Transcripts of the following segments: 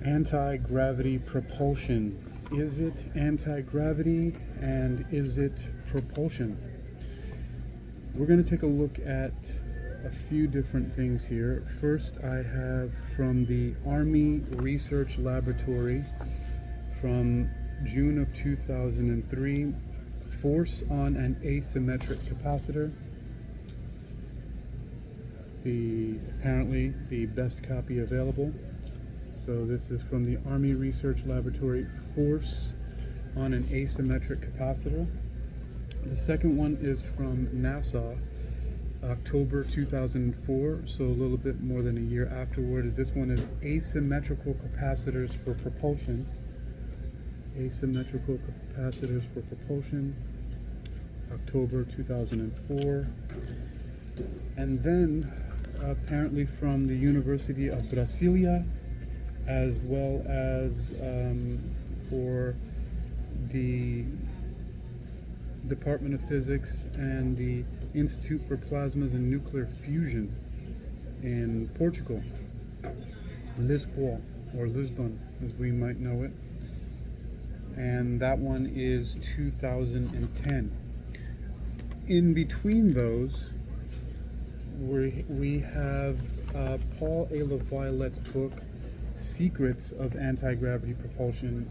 Anti-gravity propulsion. Is it anti-gravity and is it propulsion? We're going to take a look at a few different things here. First, I have from the Army Research Laboratory from June of 2003, force on an asymmetric capacitor. Apparently the best copy available. So this is from the Army Research Laboratory, force on an asymmetric capacitor. The second one is from NASA, October 2004, so a little bit more than a year afterward. This one is asymmetrical capacitors for propulsion. Asymmetrical capacitors for propulsion, October 2004. And then apparently from the University of Brasilia, as well as for the Department of Physics and the Institute for Plasmas and Nuclear Fusion in Portugal, Lisboa, or Lisbon as we might know it. And that one is 2010. In between those, we have Paul A. LaViollette's book, Secrets of Anti-Gravity Propulsion,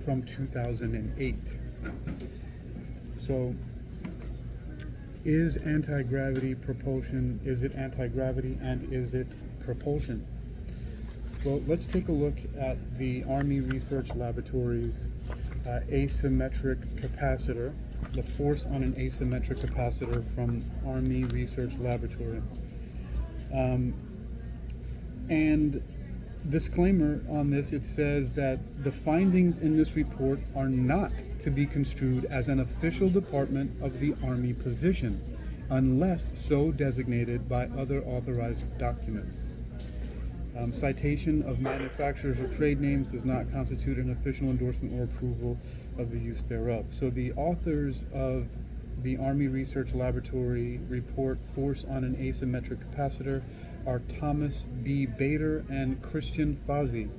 from 2008. So, is anti-gravity propulsion, is it anti-gravity, and is it propulsion? Well, let's take a look at the Army Research Laboratory's asymmetric capacitor, the force on an asymmetric capacitor from Army Research Laboratory. And disclaimer on this, it says that the findings in this report are not to be construed as an official Department of the Army position, unless so designated by other authorized documents. Citation of manufacturers or trade names does not constitute an official endorsement or approval of the use thereof. So the authors of the Army Research Laboratory report, Force on an Asymmetric Capacitor, are Thomas B. Bader and Christian Fazzi.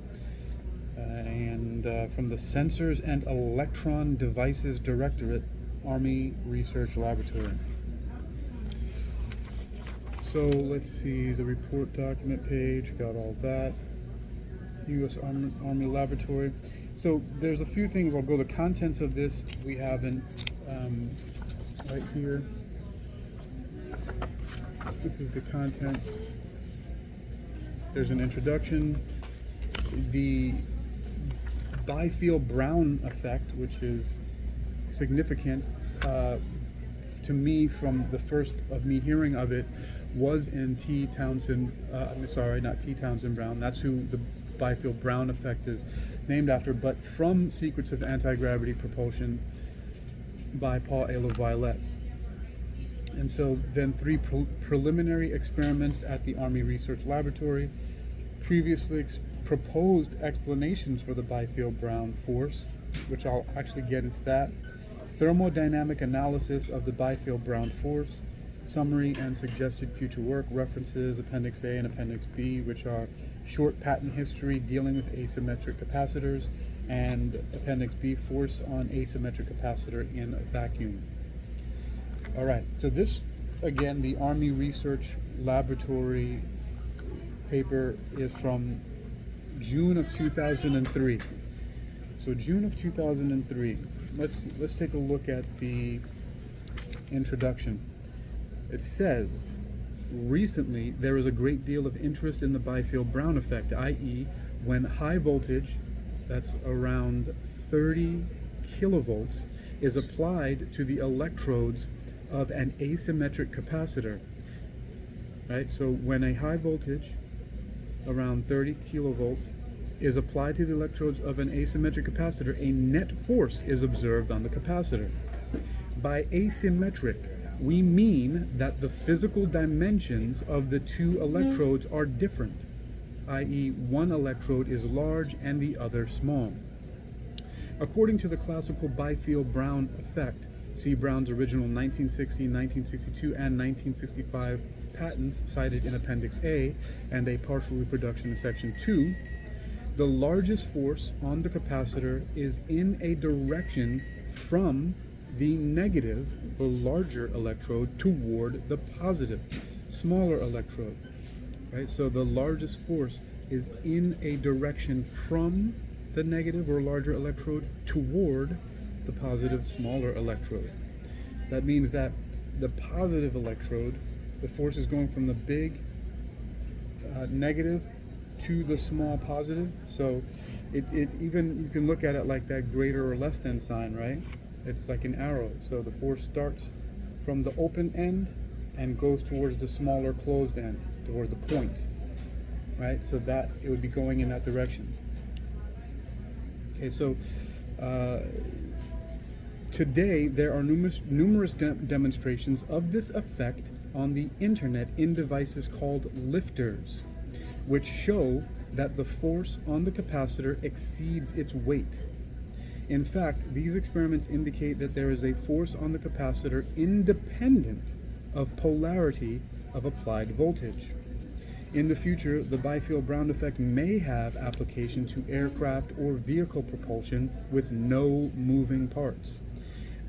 And from the Sensors and Electron Devices Directorate, Army Research Laboratory. So let's see, the report document page, got all that. U.S. Army Laboratory. So there's a few things. I'll go the contents of this we have in right here. This is the contents. There's an introduction. The Byfield-Brown effect, which is significant to me from the first of me hearing of it, was in T. Townsend, not T. Townsend Brown, that's who the Byfield-Brown effect is named after, but from Secrets of Anti-Gravity Propulsion by Paul A. LaViolette. And so then three preliminary experiments at the Army Research Laboratory, previously proposed explanations for the Byfield-Brown force, which I'll actually get into that, thermodynamic analysis of the Byfield-Brown force, summary and suggested future work, references Appendix A and Appendix B, which are short patent history dealing with asymmetric capacitors, and Appendix B, force on asymmetric capacitor in a vacuum. All right, so this, again, the Army Research Laboratory paper is from June of 2003. So June of 2003. Let's take a look at the introduction. It says, recently there is a great deal of interest in the Byfield-Brown effect, i.e. when high voltage, that's around 30 kilovolts, is applied to the electrodes of an asymmetric capacitor. Right? So when a high voltage, around 30 kilovolts, is applied to the electrodes of an asymmetric capacitor, a net force is observed on the capacitor. By asymmetric, we mean that the physical dimensions of the two electrodes are different, i.e. one electrode is large and the other small. According to the classical Byfield-Brown effect, see Brown's original 1960, 1962, and 1965 patents cited in Appendix A and a partial reproduction in Section 2, The largest force on the capacitor is in a direction from the negative, the larger electrode, toward the positive, smaller electrode. Right? So the largest force is in a direction from the negative or larger electrode toward the positive, smaller electrode. That means that the positive electrode, the force is going from the big negative to the small positive. So it even, you can look at it like that greater or less than sign, right? It's like an arrow. So the force starts from the open end and goes towards the smaller closed end, towards the point, right? So that it would be going in that direction. Okay, so today there are numerous demonstrations of this effect on the internet in devices called lifters, which show that the force on the capacitor exceeds its weight. In fact, these experiments indicate that there is a force on the capacitor independent of polarity of applied voltage. In the future, the Byfield-Brown effect may have application to aircraft or vehicle propulsion with no moving parts.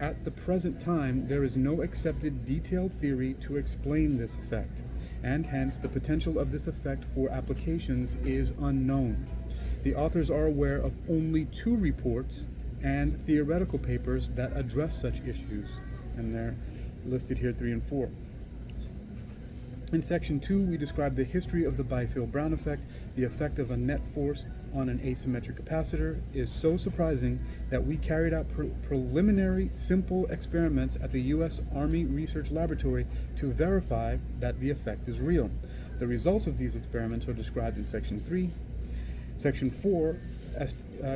At the present time, there is no accepted detailed theory to explain this effect, and hence the potential of this effect for applications is unknown. The authors are aware of only 2 reports and theoretical papers that address such issues, and they're listed here 3 and 4. In section 2, we describe the history of the Byfield-Brown effect. The effect of a net force on an asymmetric capacitor is so surprising that we carried out preliminary simple experiments at the U.S. Army Research Laboratory to verify that the effect is real. The results of these experiments are described in section 3. Section 4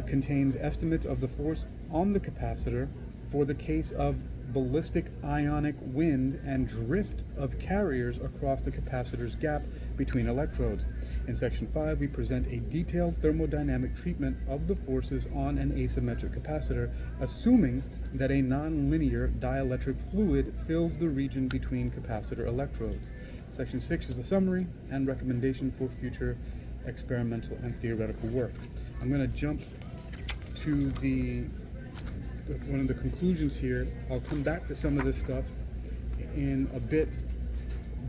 contains estimates of the force on the capacitor for the case of ballistic ionic wind and drift of carriers across the capacitor's gap between electrodes. In section 5, we present a detailed thermodynamic treatment of the forces on an asymmetric capacitor, assuming that a nonlinear dielectric fluid fills the region between capacitor electrodes. Section 6 is a summary and recommendation for future experimental and theoretical work. I'm going to jump to one of the conclusions here. I'll come back to some of this stuff in a bit,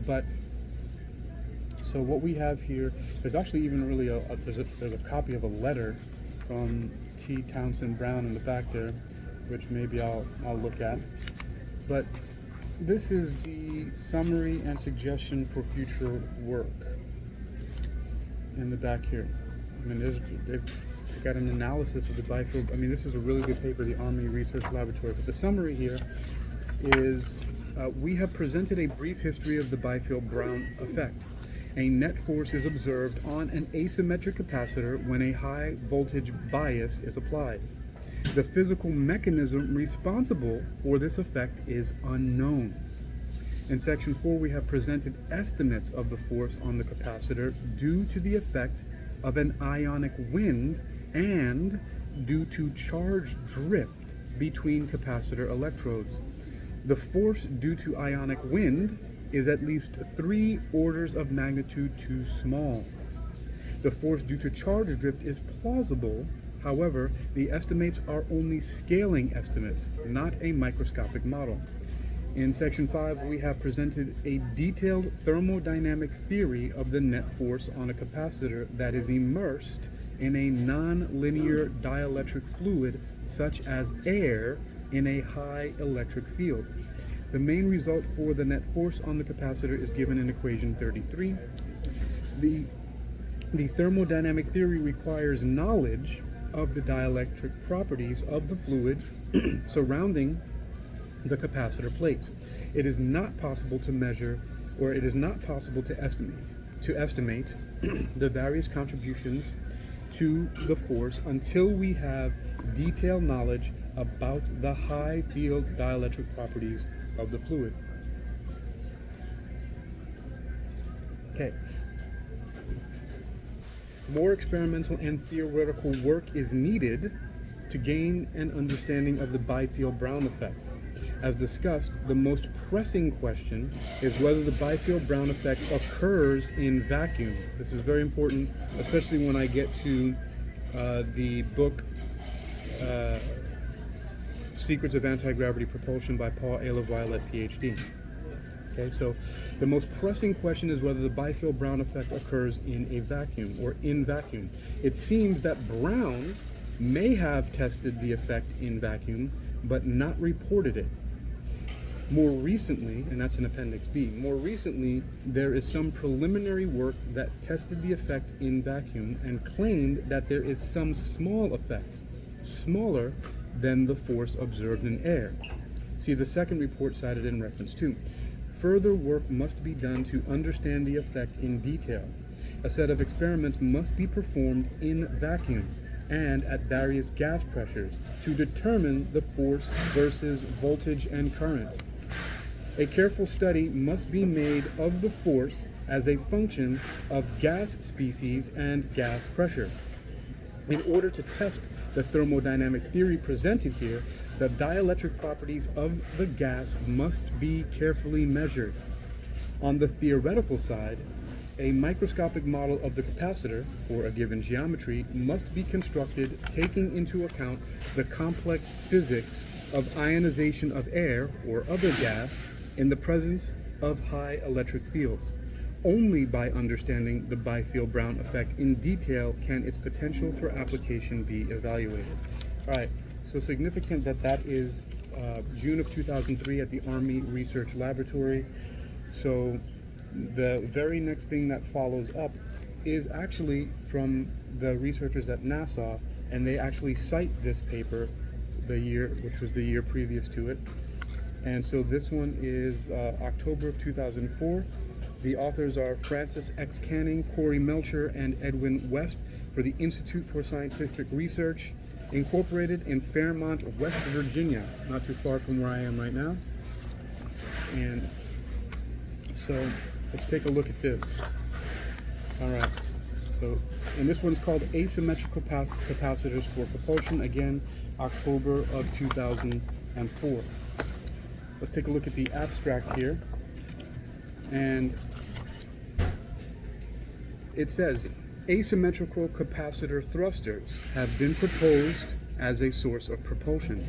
but so what we have here, there's actually even really there's a copy of a letter from T. Townsend Brown in the back there, which maybe I'll look at. But this is the summary and suggestion for future work in the back here. I mean, they've got an analysis of the Byfield. I mean, this is a really good paper, the Army Research Laboratory. But the summary here is we have presented a brief history of the Byfield-Brown effect. A net force is observed on an asymmetric capacitor when a high voltage bias is applied. The physical mechanism responsible for this effect is unknown. In section 4, we have presented estimates of the force on the capacitor due to the effect of an ionic wind and due to charge drift between capacitor electrodes. The force due to ionic wind is at least 3 orders of magnitude too small. The force due to charge drift is plausible. However, the estimates are only scaling estimates, not a microscopic model. In section 5, we have presented a detailed thermodynamic theory of the net force on a capacitor that is immersed in a non-linear dielectric fluid such as air in a high electric field. The main result for the net force on the capacitor is given in equation 33. The thermodynamic theory requires knowledge of the dielectric properties of the fluid surrounding the capacitor plates. It is not possible to measure, or it is not possible to estimate the various contributions to the force until we have detailed knowledge about the high field dielectric properties of the fluid. Okay. More experimental and theoretical work is needed to gain an understanding of the Byfield-Brown effect. As discussed, the most pressing question is whether the Byfield-Brown effect occurs in vacuum. This is very important, especially when I get to the book Secrets of Anti-Gravity Propulsion by Paul A. LaViolette, PhD. Okay, so the most pressing question is whether the Byfield-Brown effect occurs in a vacuum or in vacuum. It seems that Brown may have tested the effect in vacuum, but not reported it. More recently, and that's in Appendix B, more recently there is some preliminary work that tested the effect in vacuum and claimed that there is some small effect, smaller than the force observed in air. See the second report cited in reference 2. Further work must be done to understand the effect in detail. A set of experiments must be performed in vacuum and at various gas pressures to determine the force versus voltage and current. A careful study must be made of the force as a function of gas species and gas pressure. In order to test the thermodynamic theory presented here, the dielectric properties of the gas must be carefully measured. On the theoretical side, a microscopic model of the capacitor for a given geometry must be constructed taking into account the complex physics of ionization of air or other gas in the presence of high electric fields. Only by understanding the Byfield-Brown effect in detail can its potential for application be evaluated. All right, so significant that that is June of 2003 at the Army Research Laboratory. So the very next thing that follows up is actually from the researchers at NASA, and they actually cite this paper, the year, which was the year previous to it. And so this one is October of 2004. The authors are Francis X. Canning, Corey Melcher, and Edwin West for the Institute for Scientific Research, Incorporated in Fairmont, West Virginia, not too far from where I am right now. And so let's take a look at this. All right. So, and this one's called Asymmetrical Capacitors for Propulsion, again, October of 2004. Let's take a look at the abstract here. And it says, asymmetrical capacitor thrusters have been proposed as a source of propulsion.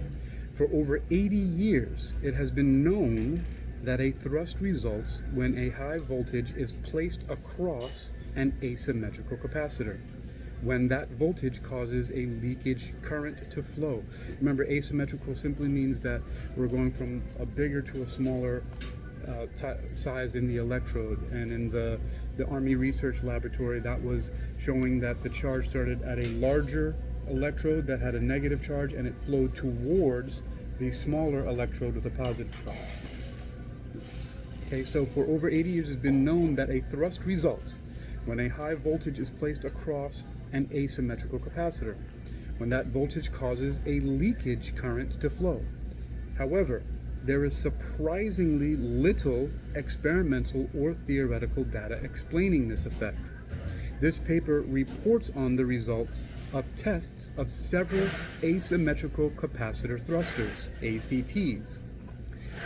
For over 80 years, it has been known that a thrust results when a high voltage is placed across an asymmetrical capacitor, when that voltage causes a leakage current to flow. Remember, asymmetrical simply means that we're going from a bigger to a smaller size in the electrode, and in the Army Research Laboratory, that was showing that the charge started at a larger electrode that had a negative charge, and it flowed towards the smaller electrode with a positive charge. Okay, so for over 80 years, it's been known that a thrust results when a high voltage is placed across an asymmetrical capacitor, when that voltage causes a leakage current to flow. However, there is surprisingly little experimental or theoretical data explaining this effect. This paper reports on the results of tests of several asymmetrical capacitor thrusters, ACTs.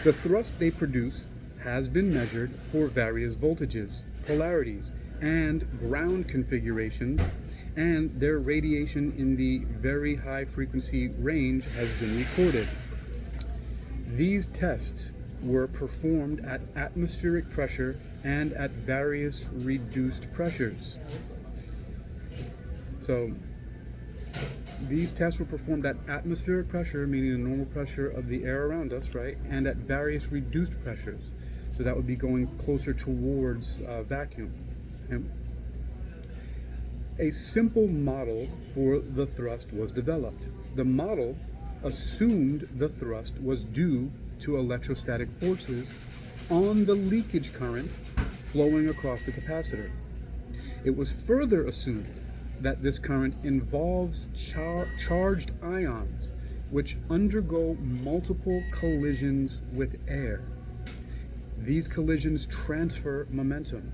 The thrust they produce has been measured for various voltages, polarities, and ground configurations, and their radiation in the very high frequency range has been recorded. These tests were performed at atmospheric pressure and at various reduced pressures. So these tests were performed at atmospheric pressure, meaning the normal pressure of the air around us, right? And at various reduced pressures. So that would be going closer towards vacuum. And a simple model for the thrust was developed. The model assumed the thrust was due to electrostatic forces on the leakage current flowing across the capacitor. It was further assumed that this current involves charged ions which undergo multiple collisions with air. These collisions transfer momentum.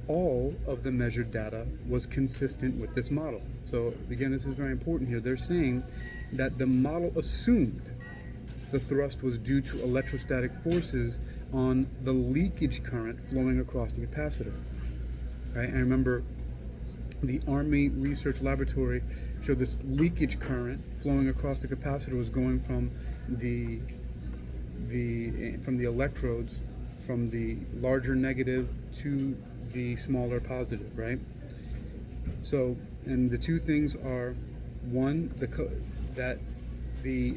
All of the measured data was consistent with this model. So again, this is very important here. They're saying that the model assumed the thrust was due to electrostatic forces on the leakage current flowing across the capacitor. Right? And remember, the Army Research Laboratory showed this leakage current flowing across the capacitor was going from the electrodes, from the larger negative to the smaller positive, right? So, and the two things are, one, that the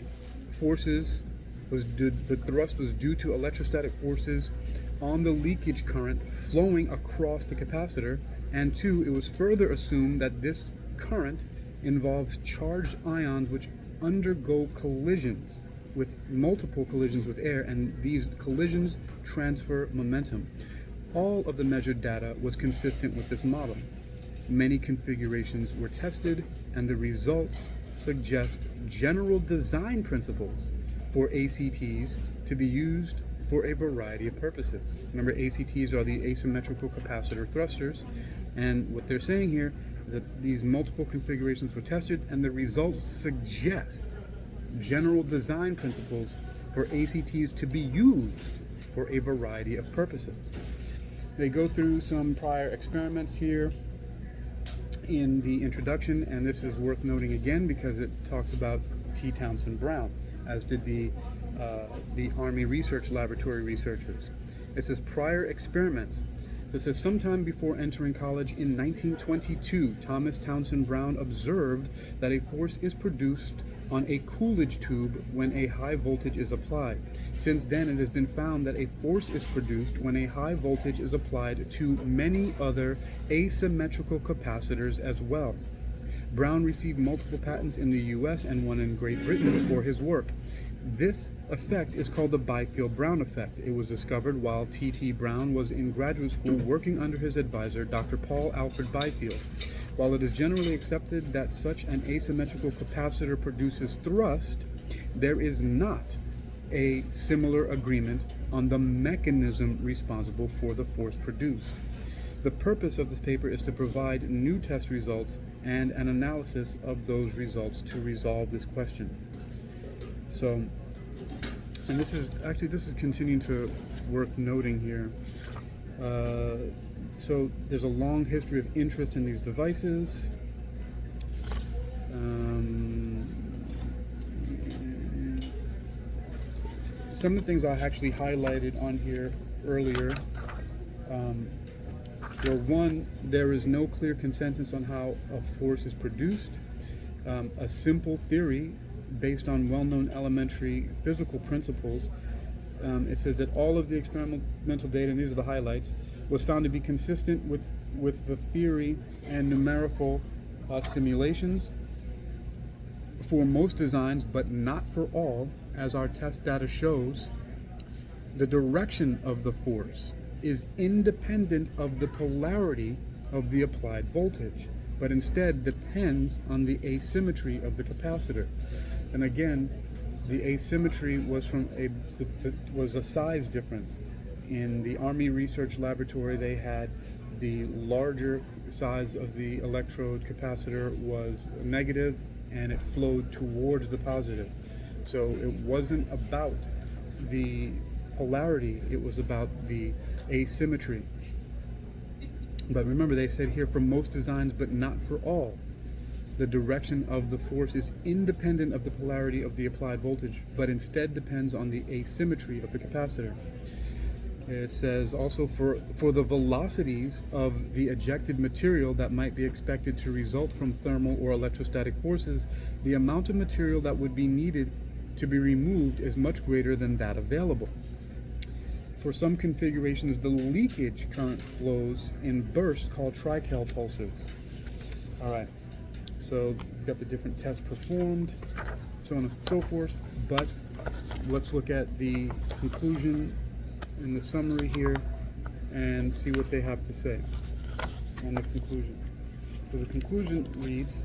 forces the thrust was due to electrostatic forces on the leakage current flowing across the capacitor, and two, it was further assumed that this current involves charged ions which undergo collisions with multiple collisions with air, and these collisions transfer momentum. All of the measured data was consistent with this model. Many configurations were tested, and the results suggest general design principles for ACTs to be used for a variety of purposes. Remember, ACTs are the asymmetrical capacitor thrusters, and what they're saying here is that these multiple configurations were tested, and the results suggest general design principles for ACTs to be used for a variety of purposes. They go through some prior experiments here in the introduction, and this is worth noting again because it talks about T. Townsend Brown, as did the Army Research Laboratory researchers. It says prior experiments. It says sometime before entering college in 1922, Thomas Townsend Brown observed that a force is produced on a Coolidge tube when a high voltage is applied. Since then, it has been found that a force is produced when a high voltage is applied to many other asymmetrical capacitors as well. Brown received multiple patents in the US and one in Great Britain for his work. This effect is called the Byfield-Brown effect. It was discovered while T.T. Brown was in graduate school working under his advisor, Dr. Paul Alfred Byfield. While it is generally accepted that such an asymmetrical capacitor produces thrust, there is not a similar agreement on the mechanism responsible for the force produced. The purpose of this paper is to provide new test results and an analysis of those results to resolve this question. So, and this is continuing to worth noting here. So there's a long history of interest in these devices. Some of the things I actually highlighted on here earlier were, one, there is no clear consensus on how a force is produced. A simple theory based on well-known elementary physical principles. It says that all of the experimental data, and these are the highlights, was found to be consistent with the theory and numerical simulations for most designs, but not for all, as our test data shows. The direction of the force is independent of the polarity of the applied voltage, but instead depends on the asymmetry of the capacitor. And again, the asymmetry was was a size difference. In the Army Research Laboratory, they had the larger size of the electrode capacitor was negative, and it flowed towards the positive. So it wasn't about the polarity, it was about the asymmetry. But remember, they said here for most designs, but not for all. The direction of the force is independent of the polarity of the applied voltage, but instead depends on the asymmetry of the capacitor. It says also for the velocities of the ejected material that might be expected to result from thermal or electrostatic forces, the amount of material that would be needed to be removed is much greater than that available. For some configurations, the leakage current flows in bursts called Trikel pulses. All right. So we've got the different tests performed, so on and so forth, but let's look at the conclusion and the summary here and see what they have to say on the conclusion. So the conclusion reads,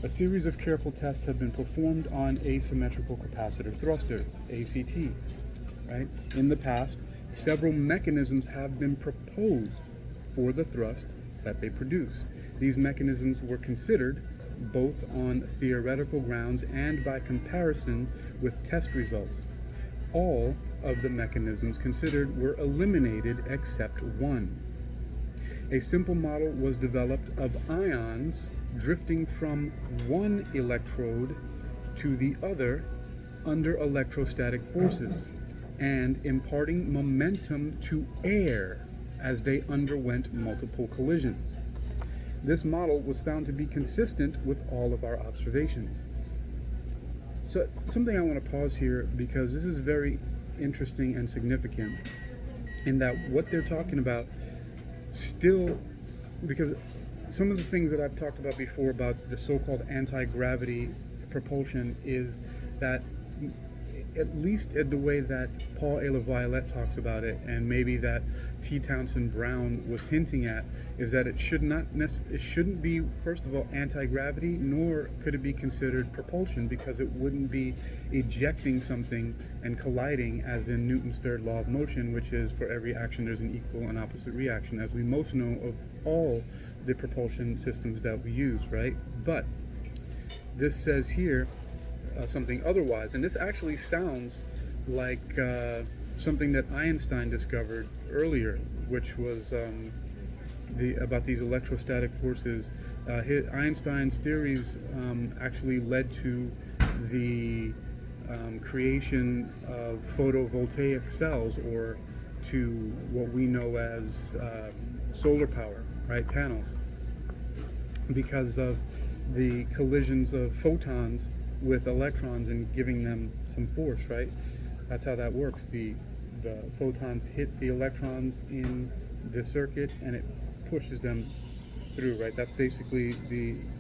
a series of careful tests have been performed on asymmetrical capacitor thrusters, ACTs, right? In the past, several mechanisms have been proposed for the thrust that they produce. These mechanisms were considered both on theoretical grounds and by comparison with test results. All of the mechanisms considered were eliminated except one. A simple model was developed of ions drifting from one electrode to the other under electrostatic forces and imparting momentum to air as they underwent multiple collisions. This model was found to be consistent with all of our observations. So something I want to pause here, because this is very interesting and significant in that what they're talking about still, because some of the things that I've talked about before about the so-called anti-gravity propulsion is that, at least in the way that Paul A. LaViolette talks about it, and maybe that T. Townsend Brown was hinting at, is that it shouldn't be, first of all, anti-gravity, nor could it be considered propulsion, because it wouldn't be ejecting something and colliding as in Newton's third law of motion, which is for every action there's an equal and opposite reaction, as we most know of all the propulsion systems that we use, right? But this says here something otherwise, and this actually sounds like something that Einstein discovered earlier, which was about these electrostatic forces. Einstein's theories actually led to the creation of photovoltaic cells, or to what we know as solar power, right, panels, because of the collisions of photons with electrons and giving them some force, right? That's how that works. The photons hit the electrons in the circuit and it pushes them through, right? That's basically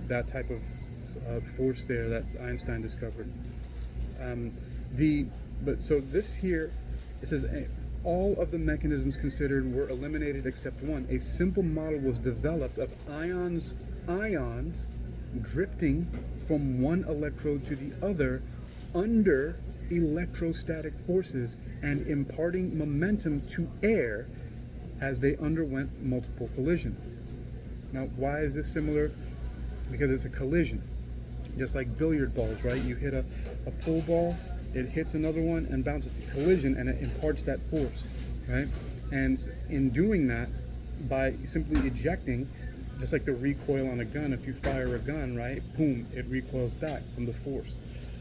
that type of force there that Einstein discovered. So this here, it says all of the mechanisms considered were eliminated except one. A simple model was developed of ions drifting from one electrode to the other under electrostatic forces and imparting momentum to air as they underwent multiple collisions. Now, why is this similar? Because it's a collision, just like billiard balls, right? You hit a pool ball, it hits another one and bounces to collision, and it imparts that force, right? And in doing that, by simply ejecting, just like the recoil on a gun, if you fire a gun, right, boom, it recoils back from the force,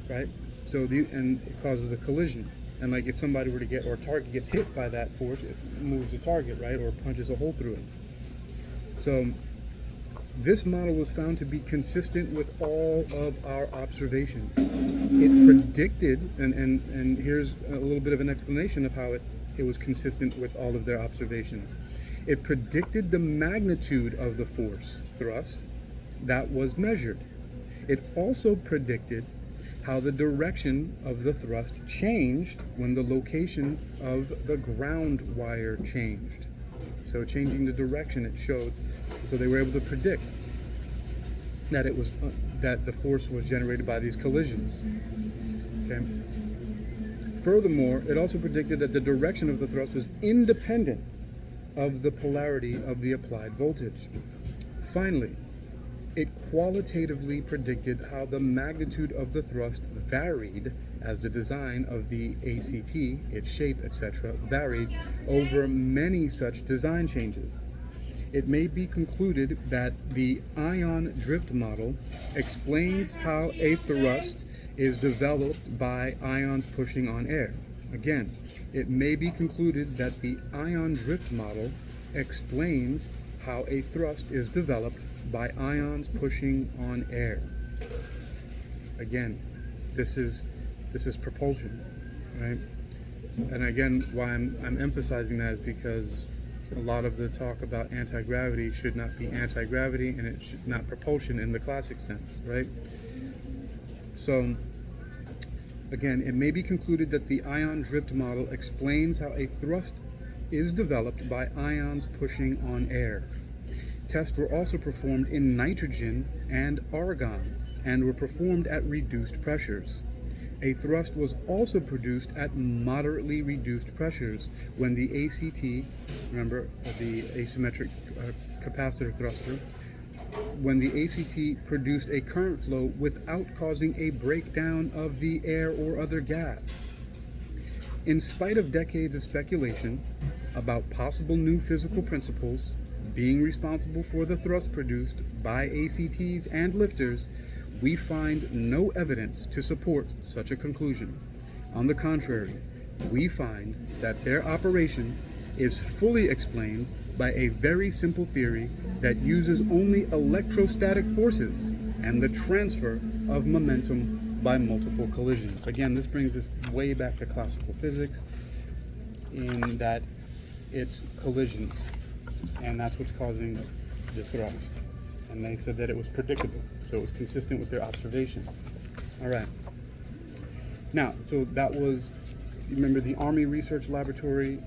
right? So and it causes a collision. And like if somebody were to get, or a target gets hit by that force, it moves the target, right, or punches a hole through it. So this model was found to be consistent with all of our observations. It predicted, and here's a little bit of an explanation of how it was consistent with all of their observations. It predicted the magnitude of the force thrust that was measured. It also predicted how the direction of the thrust changed when the location of the ground wire changed. So changing the direction, it showed, so they were able to predict that it was that the force was generated by these collisions. Okay. Furthermore, it also predicted that the direction of the thrust was independent of the polarity of the applied voltage. Finally, it qualitatively predicted how the magnitude of the thrust varied as the design of the ACT, its shape, etc., varied over many such design changes. It may be concluded that the ion drift model explains how a thrust is developed by ions pushing on air. Again, it may be concluded that the ion drift model explains how a thrust is developed by ions pushing on air. Again, this is propulsion, right? And again, why I'm emphasizing that is because a lot of the talk about anti-gravity should not be anti-gravity, and it should not propulsion in the classic sense, right? So again, it may be concluded that the ion drift model explains how a thrust is developed by ions pushing on air. Tests were also performed in nitrogen and argon and were performed at reduced pressures. A thrust was also produced at moderately reduced pressures when the ACT, remember the asymmetric capacitor thruster, when the ACT produced a current flow without causing a breakdown of the air or other gas. In spite of decades of speculation about possible new physical principles being responsible for the thrust produced by ACTs and lifters, we find no evidence to support such a conclusion. On the contrary, we find that their operation is fully explained by a very simple theory that uses only electrostatic forces and the transfer of momentum by multiple collisions. Again, this brings us way back to classical physics in that it's collisions, and that's what's causing the thrust. And they said that it was predictable, so it was consistent with their observations. All right. Now, so that was, remember, the Army Research Laboratory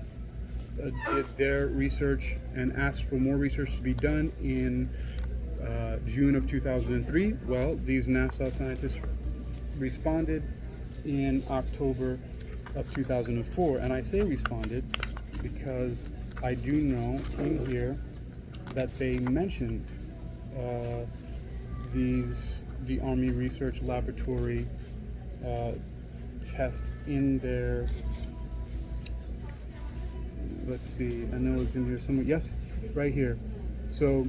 did their research and asked for more research to be done in June of 2003. Well, these NASA scientists responded in October of 2004. And I say responded because I do know in here that they mentioned the Army Research Laboratory test in their, let's see, I know it's in here somewhere. Yes, right here. So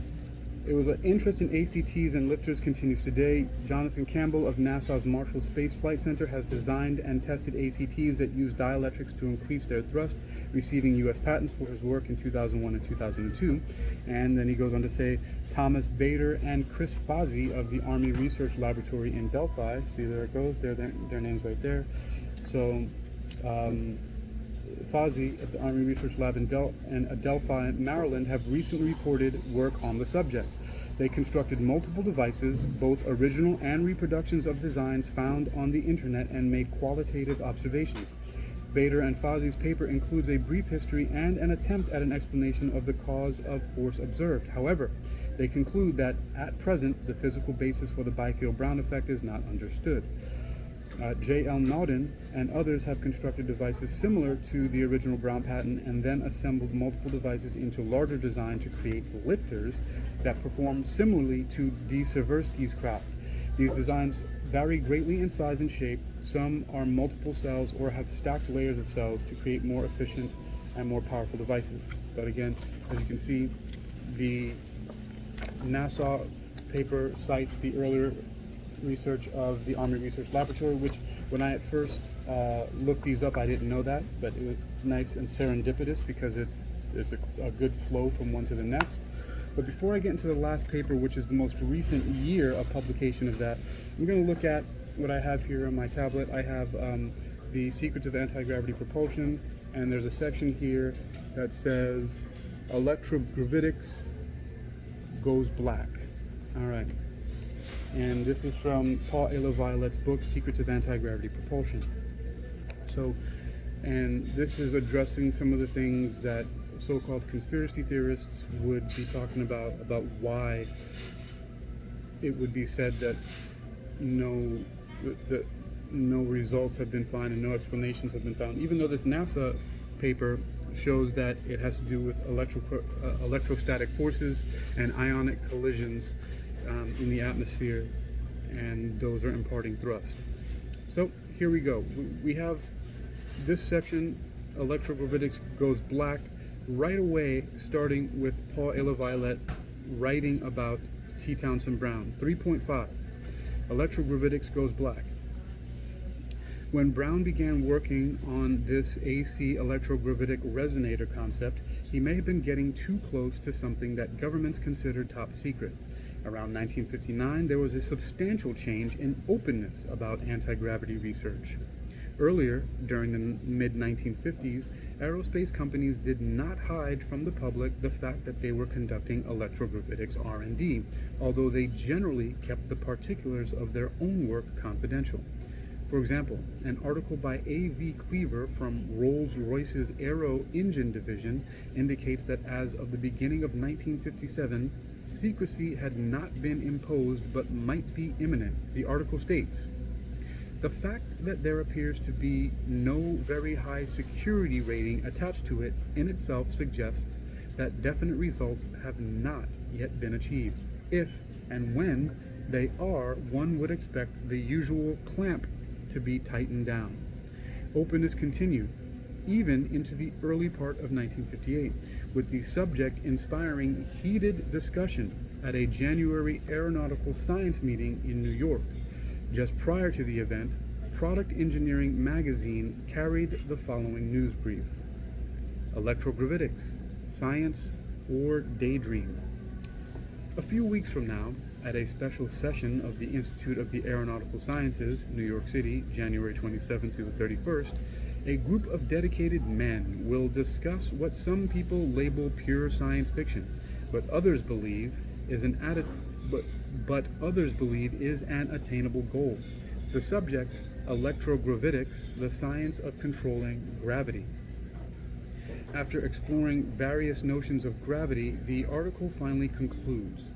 it was an interest in ACTs and lifters continues today. Jonathan Campbell of NASA's Marshall Space Flight Center has designed and tested ACTs that use dielectrics to increase their thrust, receiving U.S. patents for his work in 2001 and 2002. And then he goes on to say, Thomas Bader and Chris Fozzi of the Army Research Laboratory in Delphi, see there it goes, their names right there. So Fozzi at the Army Research Lab in Delphi, Maryland, have recently reported work on the subject. They constructed multiple devices, both original and reproductions of designs found on the internet, and made qualitative observations. Bader and Fozzi's paper includes a brief history and an attempt at an explanation of the cause of force observed. However, they conclude that at present, the physical basis for the Byfield-Brown effect is not understood. J.L. Naudin and others have constructed devices similar to the original Brown patent and then assembled multiple devices into larger design to create lifters that perform similarly to D. Seversky's craft. These designs vary greatly in size and shape. Some are multiple cells or have stacked layers of cells to create more efficient and more powerful devices. But again, as you can see, the NASA paper cites the earlier research of the Army Research Laboratory, which when I at first looked these up, I didn't know that, but it was nice and serendipitous because it's a good flow from one to the next. But before I get into the last paper, which is the most recent year of publication of that, I'm going to look at what I have here on my tablet. I have the Secrets of Anti-Gravity Propulsion, and there's a section here that says electrogravitics goes black. All right. And this is from Paul A. LaViolette's book, Secrets of Anti-Gravity Propulsion. So, and this is addressing some of the things that so-called conspiracy theorists would be talking about why it would be said that no results have been found and no explanations have been found, even though this NASA paper shows that it has to do with electrostatic forces and ionic collisions in the atmosphere, and those are imparting thrust. So here we go. We have this section, electrogravitics goes black, right away starting with Paul A. LaViolette writing about T. Townsend Brown. 3.5, electrogravitics goes black. When Brown began working on this AC electrogravitic resonator concept, he may have been getting too close to something that governments considered top secret. Around 1959, there was a substantial change in openness about anti-gravity research. Earlier, during the mid-1950s, aerospace companies did not hide from the public the fact that they were conducting electrogravitics R&D, although they generally kept the particulars of their own work confidential. For example, an article by A.V. Cleaver from Rolls-Royce's Aero Engine Division indicates that as of the beginning of 1957, secrecy had not been imposed but might be imminent. The article states, "The fact that there appears to be no very high security rating attached to it in itself suggests that definite results have not yet been achieved. If and when they are, one would expect the usual clamp to be tightened down." Openness continued even into the early part of 1958, with the subject inspiring heated discussion at a January aeronautical science meeting in New York. Just prior to the event, Product Engineering magazine carried the following news brief: Electrogravitics, science or daydream. A few weeks from now, at a special session of the Institute of the Aeronautical Sciences, New York City, January 27th through the 31st, a group of dedicated men will discuss what some people label pure science fiction, but others believe is an attainable goal. The subject: electrogravitics, the science of controlling gravity. After exploring various notions of gravity, the article finally concludes: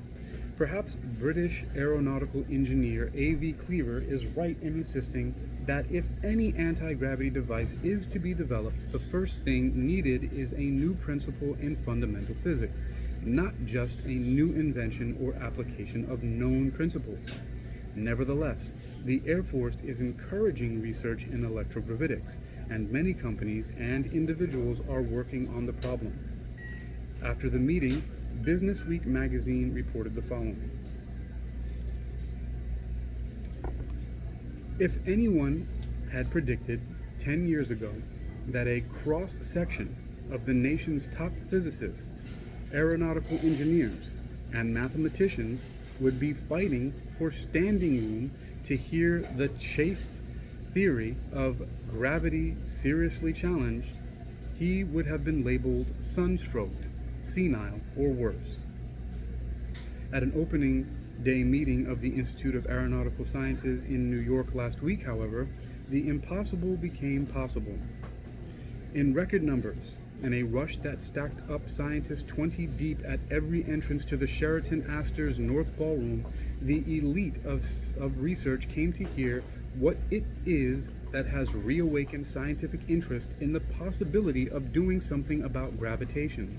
perhaps British aeronautical engineer A.V. Cleaver is right in insisting that if any anti-gravity device is to be developed, the first thing needed is a new principle in fundamental physics, not just a new invention or application of known principles. Nevertheless, the Air Force is encouraging research in electrogravitics, and many companies and individuals are working on the problem. After the meeting, Business Week magazine reported the following: if anyone had predicted 10 years ago that a cross-section of the nation's top physicists, aeronautical engineers, and mathematicians would be fighting for standing room to hear the chaste theory of gravity seriously challenged, he would have been labeled sunstroked, senile, or worse. At an opening day meeting of the Institute of Aeronautical Sciences in New York last week, however, the impossible became possible. In record numbers, in a rush that stacked up scientists 20 deep at every entrance to the Sheraton Astor's North Ballroom, the elite of research came to hear what it is that has reawakened scientific interest in the possibility of doing something about gravitation.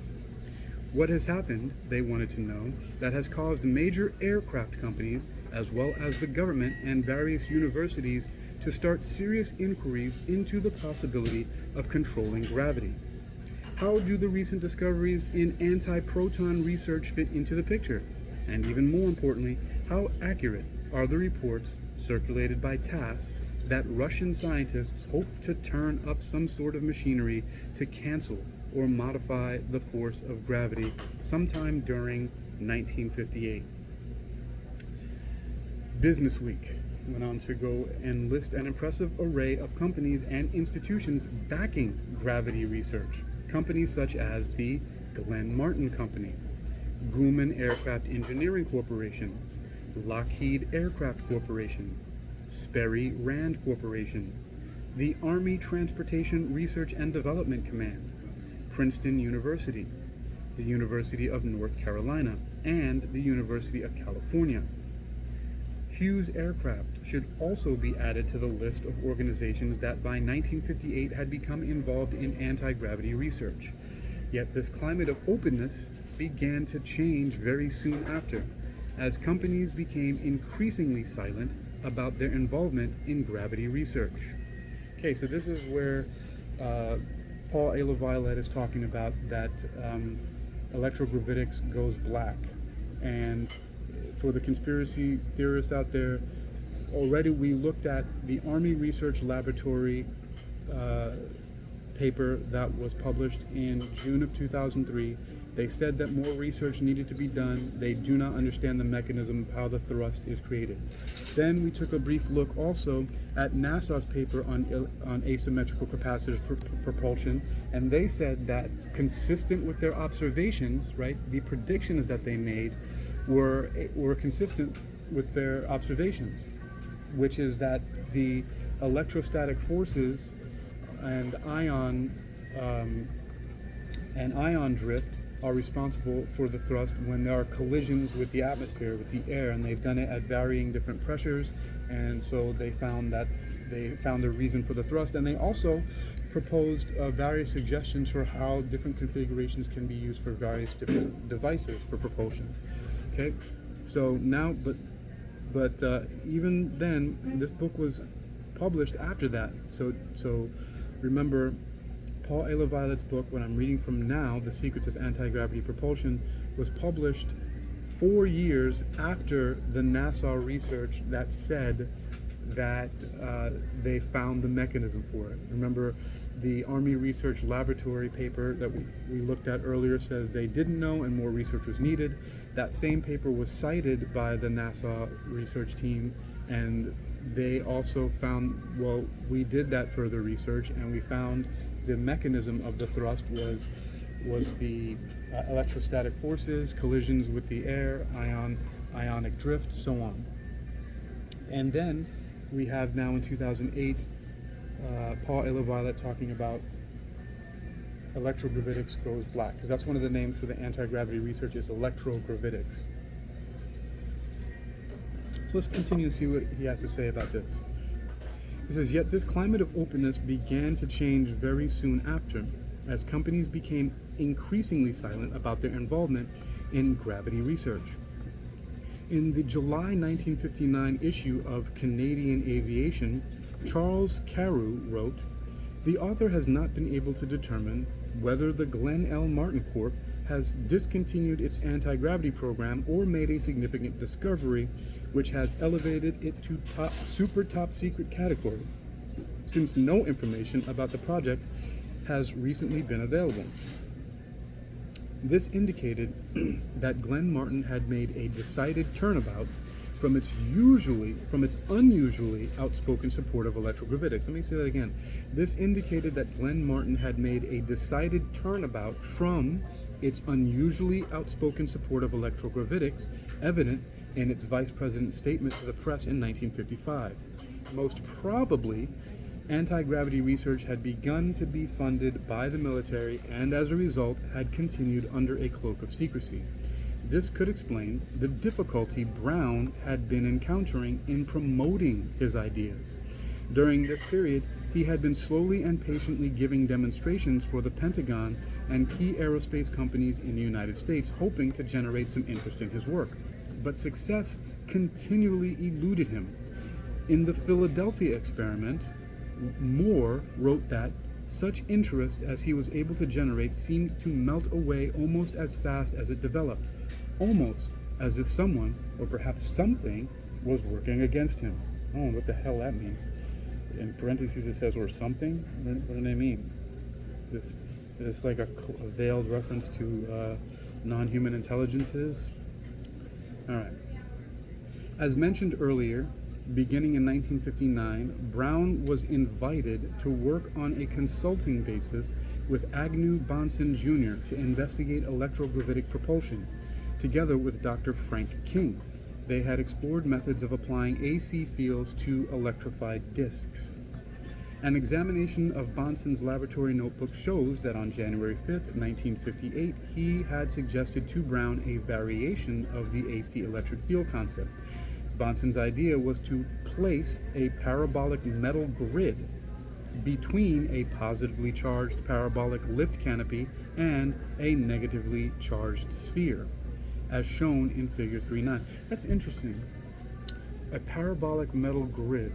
What has happened, they wanted to know, that has caused major aircraft companies, as well as the government and various universities, to start serious inquiries into the possibility of controlling gravity. How do the recent discoveries in anti-proton research fit into the picture? And even more importantly, how accurate are the reports circulated by TASS that Russian scientists hope to turn up some sort of machinery to cancel or modify the force of gravity sometime during 1958? Business Week went on to go and list an impressive array of companies and institutions backing gravity research. Companies such as the Glenn Martin Company, Grumman Aircraft Engineering Corporation, Lockheed Aircraft Corporation, Sperry Rand Corporation, the Army Transportation Research and Development Command, Princeton University, the University of North Carolina, and the University of California. Hughes Aircraft should also be added to the list of organizations that by 1958 had become involved in anti-gravity research. Yet this climate of openness began to change very soon after, as companies became increasingly silent about their involvement in gravity research. Okay, so this is where Paul A. LaViolette is talking about that electrogravitics goes black. And for the conspiracy theorists out there, already we looked at the Army Research Laboratory paper that was published in June of 2003. They said that more research needed to be done. They do not understand the mechanism of how the thrust is created. Then we took a brief look also at NASA's paper on asymmetrical capacitors for propulsion, and they said that consistent with their observations, right, the predictions that they made were consistent with their observations, which is that the electrostatic forces and ion drift are responsible for the thrust when there are collisions with the atmosphere, with the air, and they've done it at varying different pressures, and so they found the reason for the thrust, and they also proposed various suggestions for how different configurations can be used for various different devices for propulsion. Okay, so now, but even then, this book was published after that. So remember, Paul A. LaViollette's book, what I'm reading from now, The Secrets of Anti-Gravity Propulsion, was published 4 years after the NASA research that said that they found the mechanism for it. Remember, the Army Research Laboratory paper that we looked at earlier says they didn't know and more research was needed. That same paper was cited by the NASA research team, and they also found, well, we did that further research and we found the mechanism of the thrust was the electrostatic forces, collisions with the air, ionic drift, so on. And then we have now in 2008 Paul A. LaViolette talking about electrogravitics goes black, because that's one of the names for the anti-gravity research is electrogravitics. So let's continue and see what he has to say about this. He says, yet this climate of openness began to change very soon after, as companies became increasingly silent about their involvement in gravity research. In the July 1959 issue of Canadian Aviation, Charles Carew wrote, "The author has not been able to determine whether the Glenn L. Martin Corp. Has discontinued its anti-gravity program or made a significant discovery which has elevated it to super top secret category, since no information about the project has recently been available." This indicated that Glenn Martin had made a decided turnabout from its unusually outspoken support of electrogravitics. Let me say that again. This indicated that Glenn Martin had made a decided turnabout from its unusually outspoken support of electrogravitics, evident in its vice president's statement to the press in 1955. Most probably, anti-gravity research had begun to be funded by the military and as a result had continued under a cloak of secrecy. This could explain the difficulty Brown had been encountering in promoting his ideas. During this period, he had been slowly and patiently giving demonstrations for the Pentagon and key aerospace companies in the United States, hoping to generate some interest in his work. But success continually eluded him. In the Philadelphia experiment, Moore wrote that such interest as he was able to generate seemed to melt away almost as fast as it developed, almost as if someone, or perhaps something, was working against him. I don't know what the hell that means. In parentheses it says, or something? What do they mean? This is like a veiled reference to non-human intelligences? Alright. As mentioned earlier, beginning in 1959, Brown was invited to work on a consulting basis with Agnew Bonson Jr. to investigate electrogravitic propulsion, together with Dr. Frank King. They had explored methods of applying AC fields to electrified disks. An examination of Bonson's laboratory notebook shows that on January 5, 1958, he had suggested to Brown a variation of the AC electric field concept. Bonson's idea was to place a parabolic metal grid between a positively charged parabolic lift canopy and a negatively charged sphere, as shown in Figure 3.9. That's interesting. A parabolic metal grid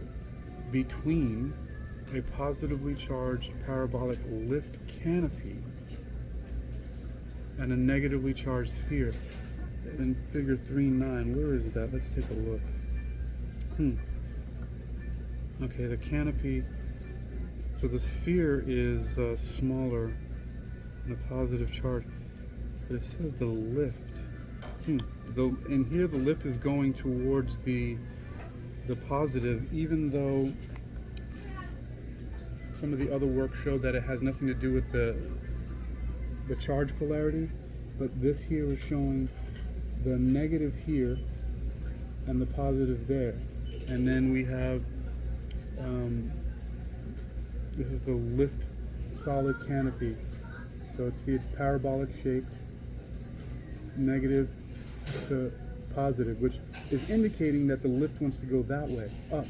between a positively charged parabolic lift canopy and a negatively charged sphere. In Figure 3.9, where is that? Let's take a look. Okay, the canopy, so the sphere is smaller and a positive charge, but it says the lift. And here the lift is going towards the positive, even though some of the other work showed that it has nothing to do with the charge polarity, but this here is showing the negative here and the positive there. And then we have, this is the lift solid canopy. So it's parabolic shape, negative to positive, which is indicating that the lift wants to go that way, up,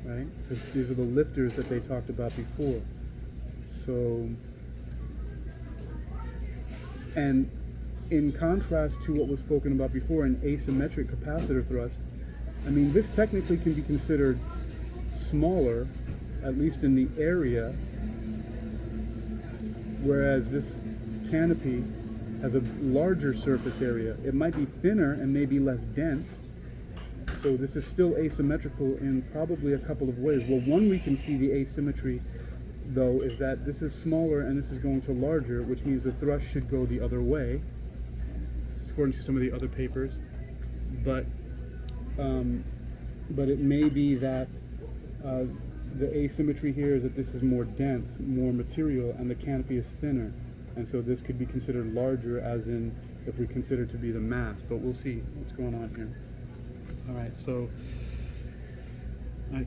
right? Because these are the lifters that they talked about before. So, and in contrast to what was spoken about before, an asymmetric capacitor thrust, I mean, this technically can be considered smaller, at least in the area, whereas this canopy has a larger surface area. It might be thinner and maybe less dense. So this is still asymmetrical in probably a couple of ways. Well, one, we can see the asymmetry, though, is that this is smaller and this is going to larger, which means the thrust should go the other way, according to some of the other papers. But it may be that the asymmetry here is that this is more dense, more material, and the canopy is thinner. And so this could be considered larger, as in if we consider to be the mass. But we'll see what's going on here. All right, so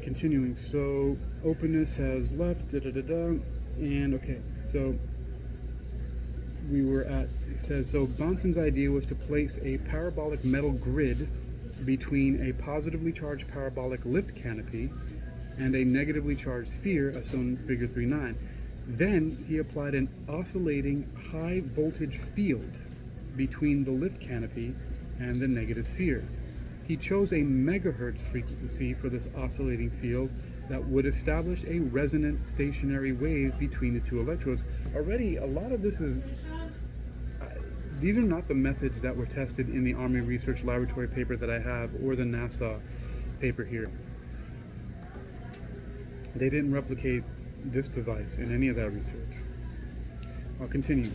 continuing. So openness has left, and okay, so we were at, it says, so Bonson's idea was to place a parabolic metal grid between a positively charged parabolic lift canopy and a negatively charged sphere, as shown in figure 3.9. Then he applied an oscillating high voltage field between the lift canopy and the negative sphere. He chose a megahertz frequency for this oscillating field that would establish a resonant stationary wave between the two electrodes. Already, a lot of this is, these are not the methods that were tested in the Army Research Laboratory paper that I have, or the NASA paper here. They didn't replicate this device in any of that research. I'll continue.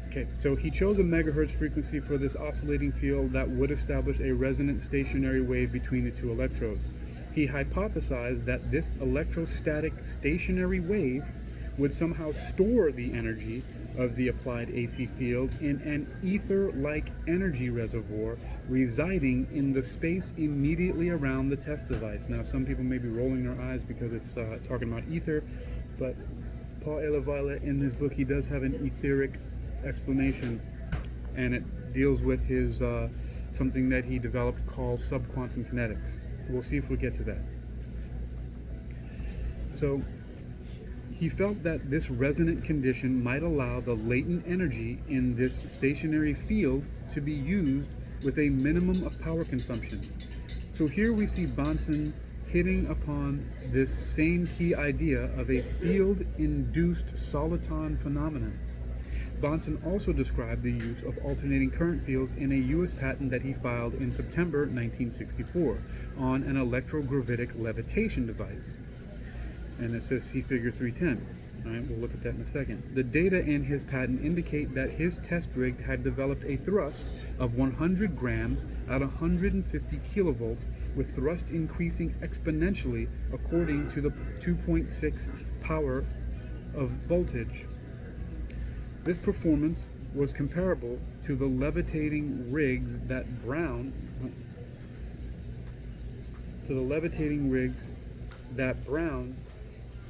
Okay, so he chose a megahertz frequency for this oscillating field that would establish a resonant stationary wave between the two electrodes. He hypothesized that this electrostatic stationary wave would somehow store the energy of the applied AC field in an ether-like energy reservoir residing in the space immediately around the test device. Now, some people may be rolling their eyes because it's talking about ether, but Paul Elavila, in his book, he does have an etheric explanation, and it deals with his something that he developed called subquantum kinetics. We'll see if we get to that. So he felt that this resonant condition might allow the latent energy in this stationary field to be used with a minimum of power consumption. So here we see Bonson hitting upon this same key idea of a field-induced soliton phenomenon. Bonson also described the use of alternating current fields in a U.S. patent that he filed in September 1964 on an electrogravitic levitation device. And it says see figure 310. All right, we'll look at that in a second. The data in his patent indicate that his test rig had developed a thrust of 100 grams at 150 kilovolts, with thrust increasing exponentially according to the 2.6 power of voltage. This performance was comparable to the levitating rigs that Brown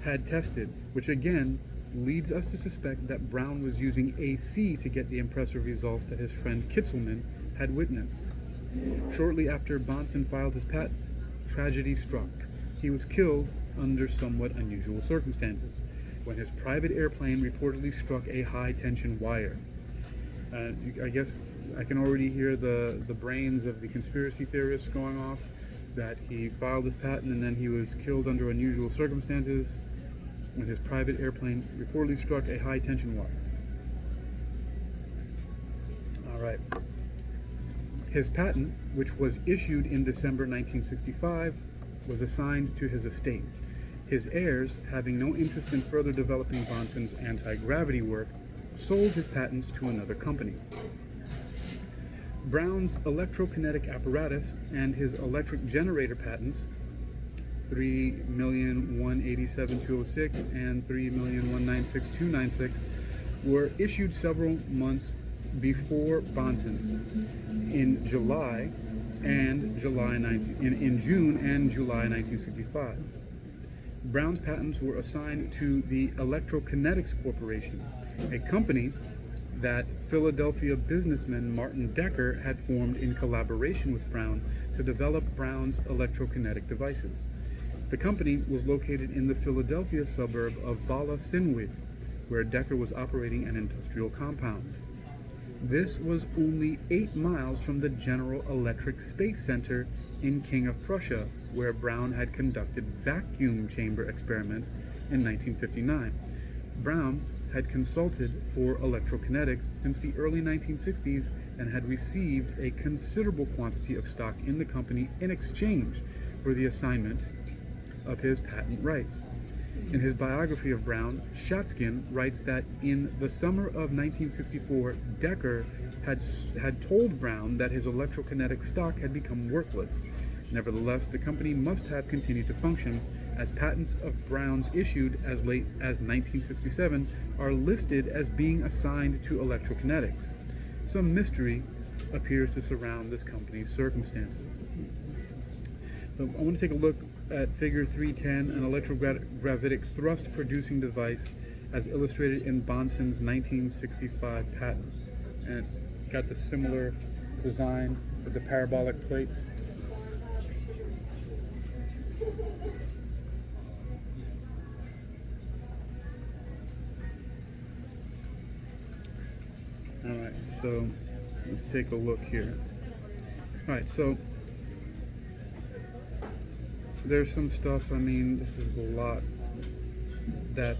had tested, which again leads us to suspect that Brown was using AC to get the impressive results that his friend Kitzelman had witnessed. Shortly after Bonson filed his patent, tragedy struck. He was killed under somewhat unusual circumstances when his private airplane reportedly struck a high-tension wire. I guess I can already hear the brains of the conspiracy theorists going off, that he filed his patent and then he was killed under unusual circumstances when his private airplane reportedly struck a high-tension wire. All right. His patent, which was issued in December 1965, was assigned to his estate. His heirs, having no interest in further developing Bonson's anti-gravity work, sold his patents to another company. Brown's electrokinetic apparatus and his electric generator patents, 3,187,206 and 3,196,296, were issued several months before Bonson's in June and July 1965. Brown's patents were assigned to the Electrokinetics Corporation, a company that Philadelphia businessman Martin Decker had formed in collaboration with Brown to develop Brown's electrokinetic devices. The company was located in the Philadelphia suburb of Bala Sinwid, where Decker was operating an industrial compound. This was only 8 miles from the General Electric Space Center in King of Prussia, where Brown had conducted vacuum chamber experiments in 1959. Brown had consulted for electrokinetics since the early 1960s and had received a considerable quantity of stock in the company in exchange for the assignment of his patent rights. In his biography of Brown, Shatskin writes that in the summer of 1964, Decker had told Brown that his electrokinetic stock had become worthless. Nevertheless, the company must have continued to function, as patents of Brown's issued as late as 1967 are listed as being assigned to electrokinetics. Some mystery appears to surround this company's circumstances. So I want to take a look at Figure 310, an electrogravitic thrust-producing device as illustrated in Bonson's 1965 patent. And it's got the similar design with the parabolic plates. Alright, so let's take a look here. Alright, so there's some stuff, I mean, this is a lot that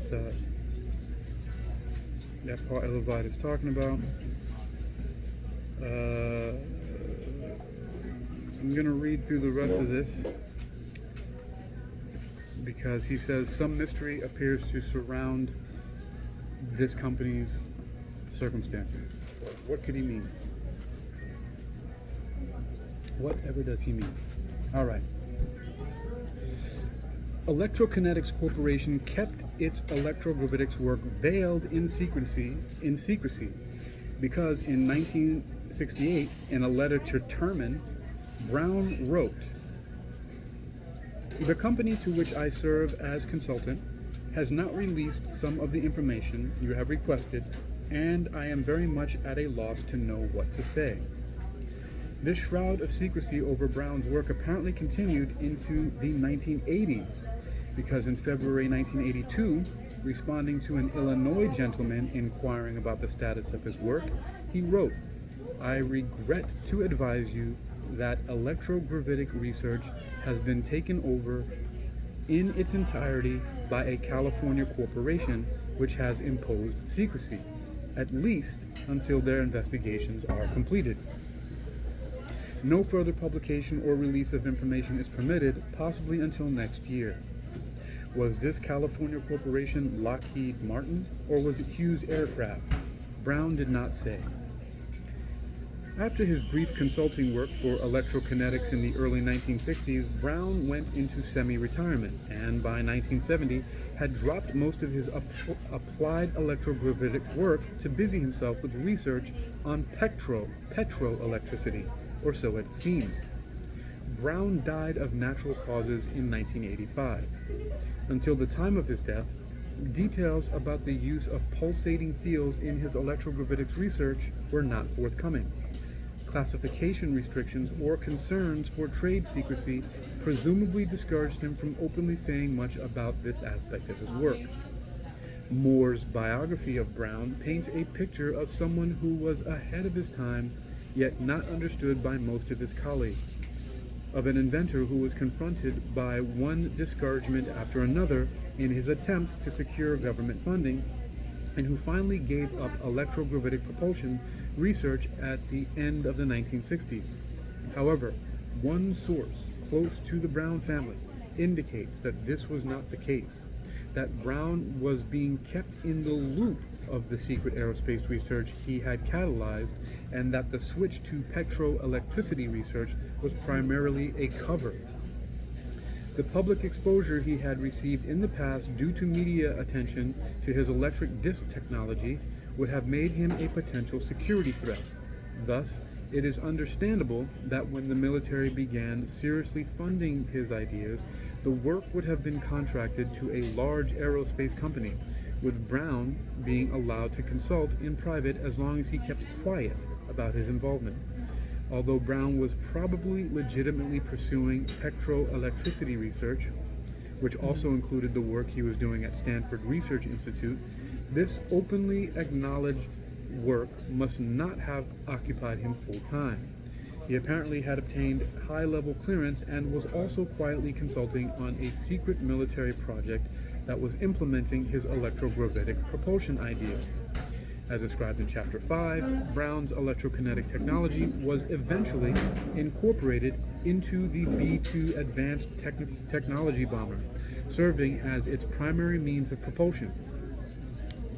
Paul Elevide is talking about. I'm going to read through the rest of this because he says some mystery appears to surround this company's circumstances. What could he mean? Whatever does he mean? All right. Electrokinetics Corporation kept its electrogravitics work veiled in secrecy because in 1968, in a letter to Terman, Brown wrote, "The company to which I serve as consultant has not released some of the information you have requested, and I am very much at a loss to know what to say." This shroud of secrecy over Brown's work apparently continued into the 1980s, because in February 1982, responding to an Illinois gentleman inquiring about the status of his work, he wrote, "I regret to advise you that electrogravitic research has been taken over in its entirety by a California corporation which has imposed secrecy, at least until their investigations are completed. No further publication or release of information is permitted, possibly until next year." Was this California corporation Lockheed Martin, or was it Hughes Aircraft? Brown did not say. After his brief consulting work for electrokinetics in the early 1960s, Brown went into semi-retirement, and by 1970 had dropped most of his applied electrogravitic work to busy himself with research on petroelectricity, or so it seemed. Brown died of natural causes in 1985. Until the time of his death, details about the use of pulsating fields in his electrogravitics research were not forthcoming. Classification restrictions or concerns for trade secrecy presumably discouraged him from openly saying much about this aspect of his work. Moore's biography of Brown paints a picture of someone who was ahead of his time, yet not understood by most of his colleagues, of an inventor who was confronted by one discouragement after another in his attempts to secure government funding, and who finally gave up electrogravitic propulsion research at the end of the 1960s. However, one source close to the Brown family indicates that this was not the case, that Brown was being kept in the loop of the secret aerospace research he had catalyzed, and that the switch to petroelectricity research was primarily a cover. The public exposure he had received in the past due to media attention to his electric disc technology would have made him a potential security threat. Thus, it is understandable that when the military began seriously funding his ideas, the work would have been contracted to a large aerospace company, with Brown being allowed to consult in private as long as he kept quiet about his involvement. Although Brown was probably legitimately pursuing petroelectricity research, which also included the work he was doing at Stanford Research Institute, this openly acknowledged work must not have occupied him full time. He apparently had obtained high-level clearance and was also quietly consulting on a secret military project that was implementing his electrogravitic propulsion ideas. As described in Chapter 5, Brown's electrokinetic technology was eventually incorporated into the B-2 Advanced Technology Bomber, serving as its primary means of propulsion.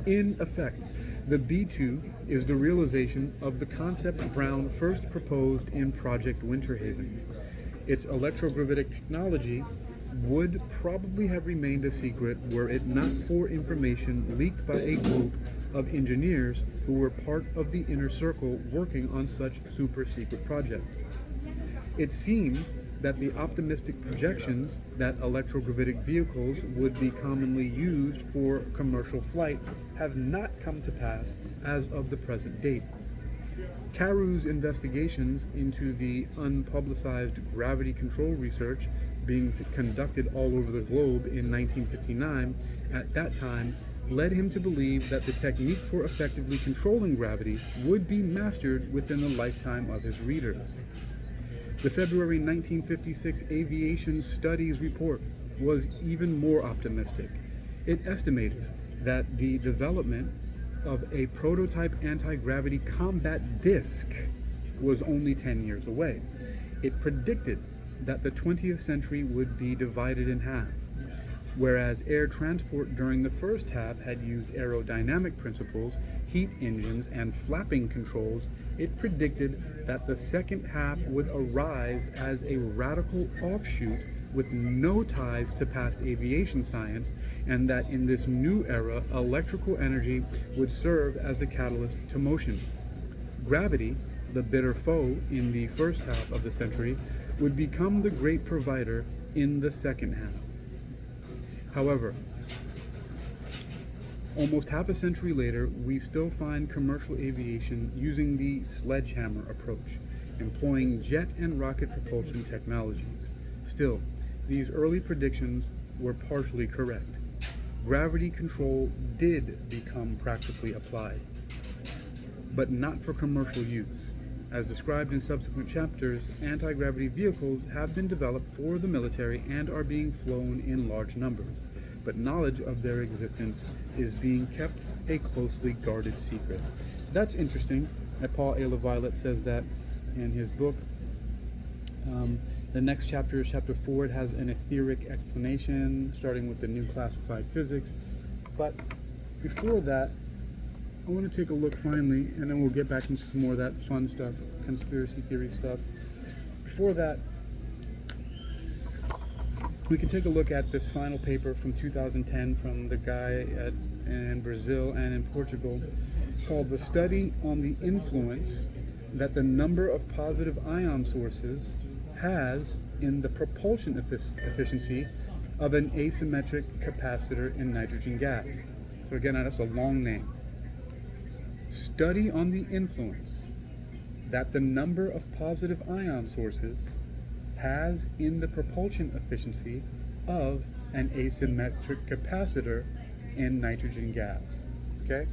In effect, the B-2 is the realization of the concept Brown first proposed in Project Winterhaven. Its electrogravitic technology would probably have remained a secret were it not for information leaked by a group of engineers who were part of the inner circle working on such super-secret projects. It seems that the optimistic projections that electrogravitic vehicles would be commonly used for commercial flight have not come to pass as of the present date. Caru's investigations into the unpublicized gravity control research being conducted all over the globe in 1959, at that time, led him to believe that the technique for effectively controlling gravity would be mastered within the lifetime of his readers. The February 1956 Aviation Studies Report was even more optimistic. It estimated that the development of a prototype anti-gravity combat disc was only 10 years away. It predicted that the 20th century would be divided in half. Whereas air transport during the first half had used aerodynamic principles, heat engines, and flapping controls, it predicted that the second half would arise as a radical offshoot with no ties to past aviation science, and that in this new era, electrical energy would serve as the catalyst to motion. Gravity, the bitter foe in the first half of the century, would become the great provider in the second half. However, almost half a century later, we still find commercial aviation using the sledgehammer approach, employing jet and rocket propulsion technologies. Still, these early predictions were partially correct. Gravity control did become practically applied, but not for commercial use. As described in subsequent chapters, anti-gravity vehicles have been developed for the military and are being flown in large numbers, but knowledge of their existence is being kept a closely guarded secret. That's interesting that Paul A. LaViolette says that in his book. The next chapter is Chapter 4. It has an etheric explanation, starting with the new classified physics. But before that, I want to take a look finally, and then we'll get back into some more of that fun stuff, conspiracy theory stuff. Before that, we can take a look at this final paper from 2010 from the guy in Brazil and in Portugal called The Study on the Influence that the Number of Positive Ion Sources has in the propulsion efficiency of an asymmetric capacitor in nitrogen gas. So again, that's a long name. Study on the influence that the number of positive ion sources has in the propulsion efficiency of an asymmetric capacitor in nitrogen gas. Okay?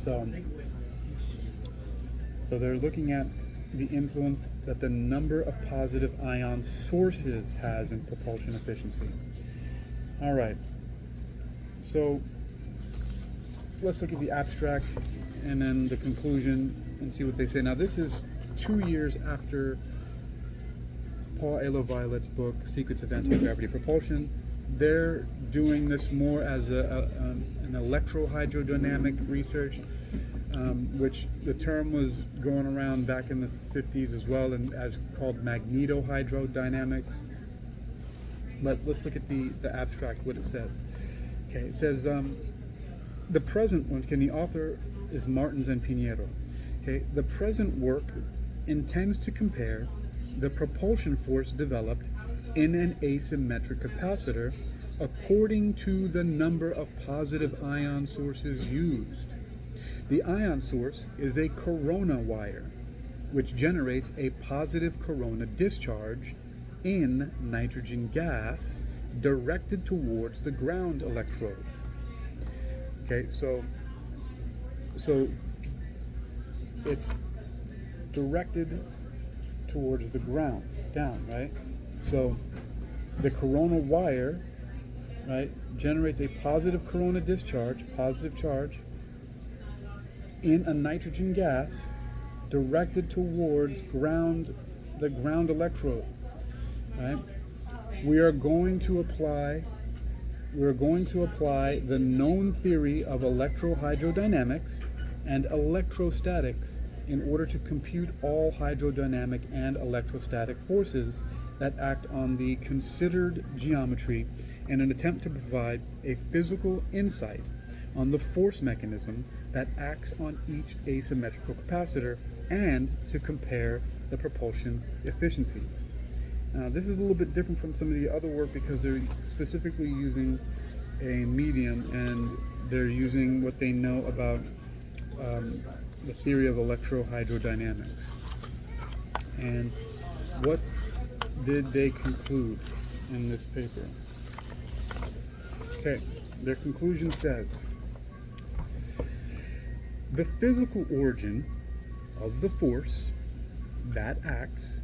So they're looking at the influence that the number of positive ion sources has in propulsion efficiency. All right. So let's look at the abstract and then the conclusion and see what they say. Now, this is 2 years after Paul A. LaViolette's book, Secrets of Anti-Gravity Propulsion. They're doing this more as an electrohydrodynamic research, which the term was going around back in the 50s as well, and as called magnetohydrodynamics. But let's look at the abstract, what it says. Okay, it says, the present one, the author is Martins and Pinheiro. Okay, the present work intends to compare the propulsion force developed in an asymmetric capacitor according to the number of positive ion sources used. The ion source is a corona wire, which generates a positive corona discharge in nitrogen gas directed towards the ground electrode. Okay, so it's directed towards the ground, down, right? So the corona wire right, generates a positive corona discharge, positive charge, in a nitrogen gas directed towards the ground electrode. Right? We are going to apply the known theory of electrohydrodynamics and electrostatics in order to compute all hydrodynamic and electrostatic forces that act on the considered geometry in an attempt to provide a physical insight on the force mechanism that acts on each asymmetrical capacitor and to compare the propulsion efficiencies. Now, this is a little bit different from some of the other work because they're specifically using a medium and they're using what they know about the theory of electrohydrodynamics. And what did they conclude in this paper? Okay, their conclusion says, the physical origin of the force that acts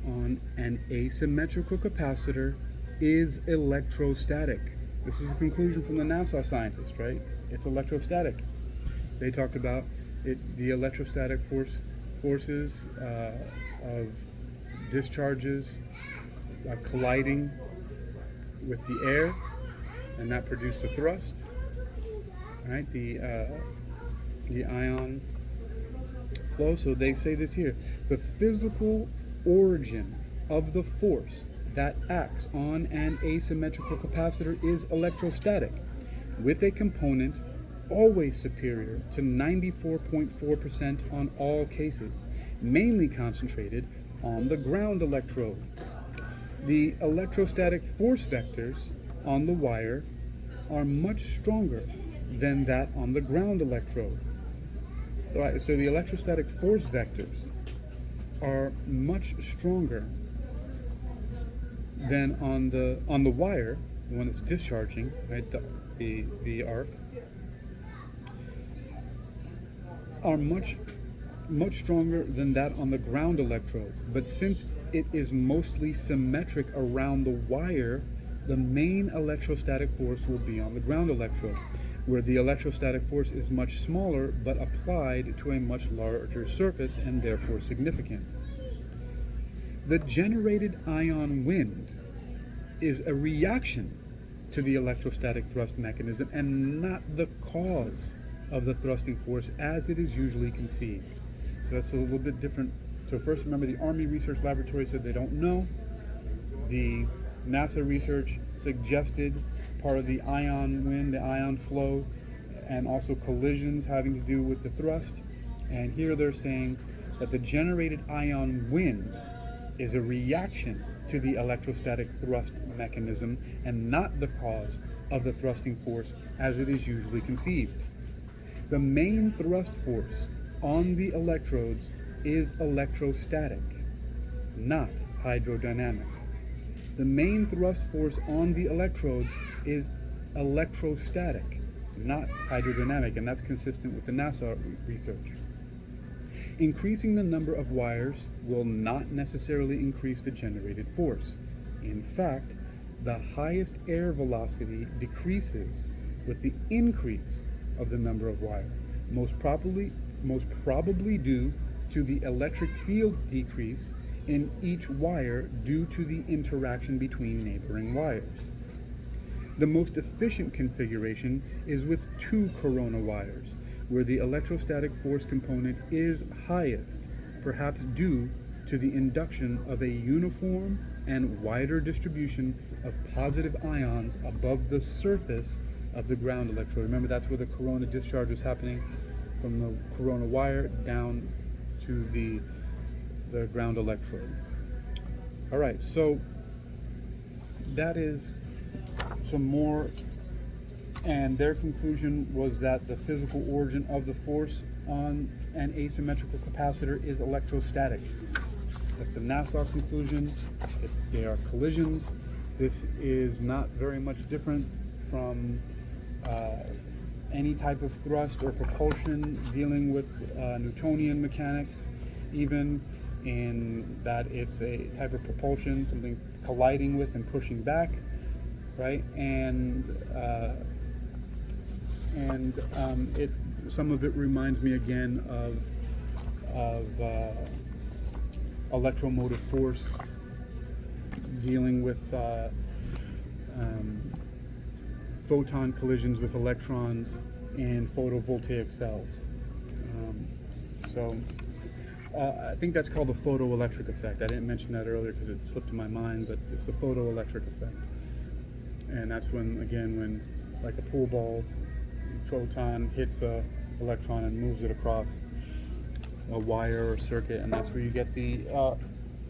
on an asymmetrical capacitor is electrostatic. This is a conclusion from the NASA scientists, right? It's electrostatic. They talked about the electrostatic forces of discharges colliding with the air, and that produced the thrust, right? The ion flow. So they say this here: the physical origin of the force that acts on an asymmetrical capacitor is electrostatic, with a component always superior to 94.4% on all cases, mainly concentrated on the ground electrode. The electrostatic force vectors on the wire are much stronger than that on the ground electrode. Right, so the electrostatic force vectors are much stronger than on the wire, the one that's discharging, right? The arc are much stronger than that on the ground electrode. But since it is mostly symmetric around the wire, the main electrostatic force will be on the ground electrode, where the electrostatic force is much smaller but applied to a much larger surface and therefore significant. The generated ion wind is a reaction to the electrostatic thrust mechanism and not the cause of the thrusting force as it is usually conceived. So that's a little bit different. So first, remember, the Army Research Laboratory said they don't know. The NASA research suggested part of the ion wind, the ion flow, and also collisions having to do with the thrust. And here they're saying that the generated ion wind is a reaction to the electrostatic thrust mechanism and not the cause of the thrusting force as it is usually conceived. The main thrust force on the electrodes is electrostatic, not hydrodynamic. The main thrust force on the electrodes is electrostatic, not hydrodynamic, and that's consistent with the NASA research. Increasing the number of wires will not necessarily increase the generated force. In fact, the highest air velocity decreases with the increase of the number of wires, most probably due to the electric field decrease in each wire due to the interaction between neighboring wires. The most efficient configuration is with 2 corona wires, where the electrostatic force component is highest, perhaps due to the induction of a uniform and wider distribution of positive ions above the surface of the ground electrode. Remember, that's where the corona discharge is happening, from the corona wire down to the ground electrode. All right, so that is some more, and their conclusion was that the physical origin of the force on an asymmetrical capacitor is electrostatic. That's the NASA conclusion. They are collisions. This is not very much different from any type of thrust or propulsion dealing with Newtonian mechanics, even in that it's a type of propulsion, something colliding with and pushing back. right? It some of it reminds me again of electromotive force, dealing with photon collisions with electrons in photovoltaic cells. I think that's called the photoelectric effect. I didn't mention that earlier because it slipped in my mind, but it's the photoelectric effect. And that's when like a pool ball photon hits a electron and moves it across a wire or circuit, and that's where you get the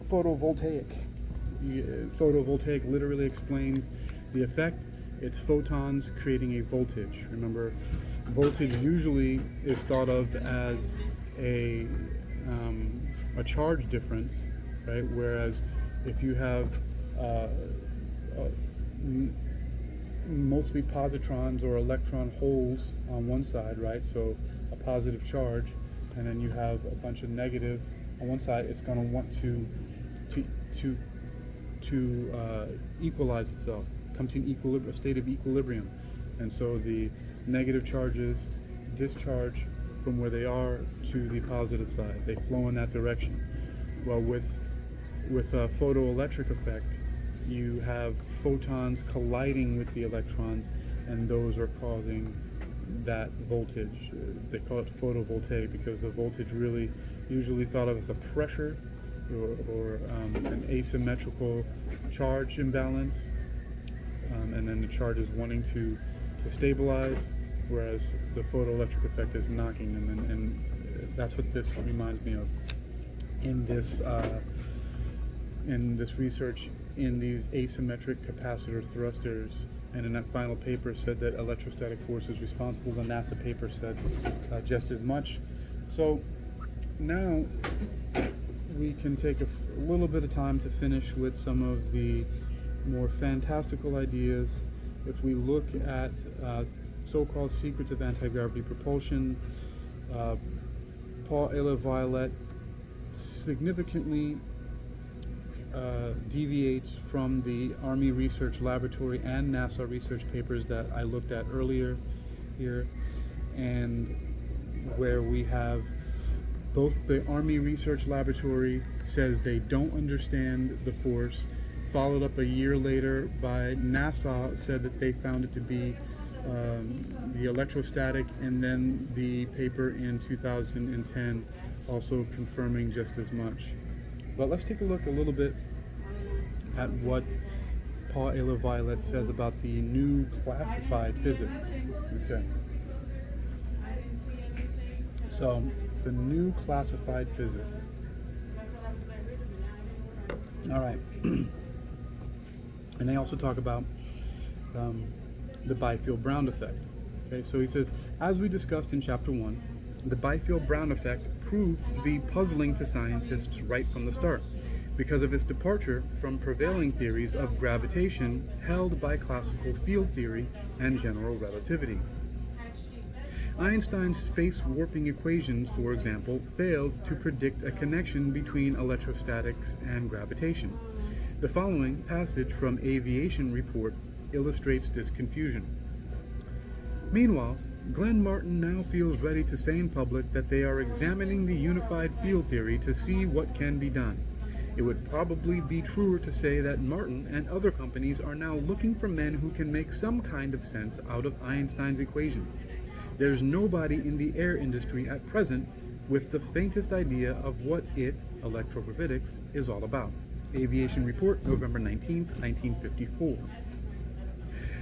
photovoltaic. Photovoltaic literally explains the effect. It's photons creating a voltage. Remember, voltage usually is thought of as a charge difference, right? Whereas if you have mostly positrons or electron holes on one side, right? So a positive charge, and then you have a bunch of negative on one side. It's going to want to equalize itself, come to a state of equilibrium, and so the negative charges discharge from where they are to the positive side. They flow in that direction. Well, with a photoelectric effect, you have photons colliding with the electrons, and those are causing that voltage. They call it photovoltaic because the voltage really usually thought of as a pressure or an asymmetrical charge imbalance, and then the charge is wanting to stabilize, whereas the photoelectric effect is knocking them, and that's what this reminds me of in this research in these asymmetric capacitor thrusters. And in that final paper said that electrostatic force is responsible. The NASA paper said just as much. So now we can take a little bit of time to finish with some of the more fantastical ideas. If we look at so-called secrets of anti-gravity propulsion, Paul Violette significantly deviates from the Army Research Laboratory and NASA research papers that I looked at earlier here, and where we have both the Army Research Laboratory says they don't understand the force, followed up a year later by NASA said that they found it to be the electrostatic, and then the paper in 2010 also confirming just as much. But let's take a look a little bit at what Paul Violette says about the new classified physics. Okay. So, the new classified physics. All right. And they also talk about the Byfield-Brown effect. Okay, so he says, as we discussed in Chapter 1, the Byfield-Brown effect proved to be puzzling to scientists right from the start because of its departure from prevailing theories of gravitation held by classical field theory and general relativity. Einstein's space warping equations, for example, failed to predict a connection between electrostatics and gravitation. The following passage from Aviation Report illustrates this confusion. Meanwhile, Glenn Martin now feels ready to say in public that they are examining the unified field theory to see what can be done. It would probably be truer to say that Martin and other companies are now looking for men who can make some kind of sense out of Einstein's equations. There's nobody in the air industry at present with the faintest idea of what electrogravitics, is all about. Aviation Report, November 19, 1954.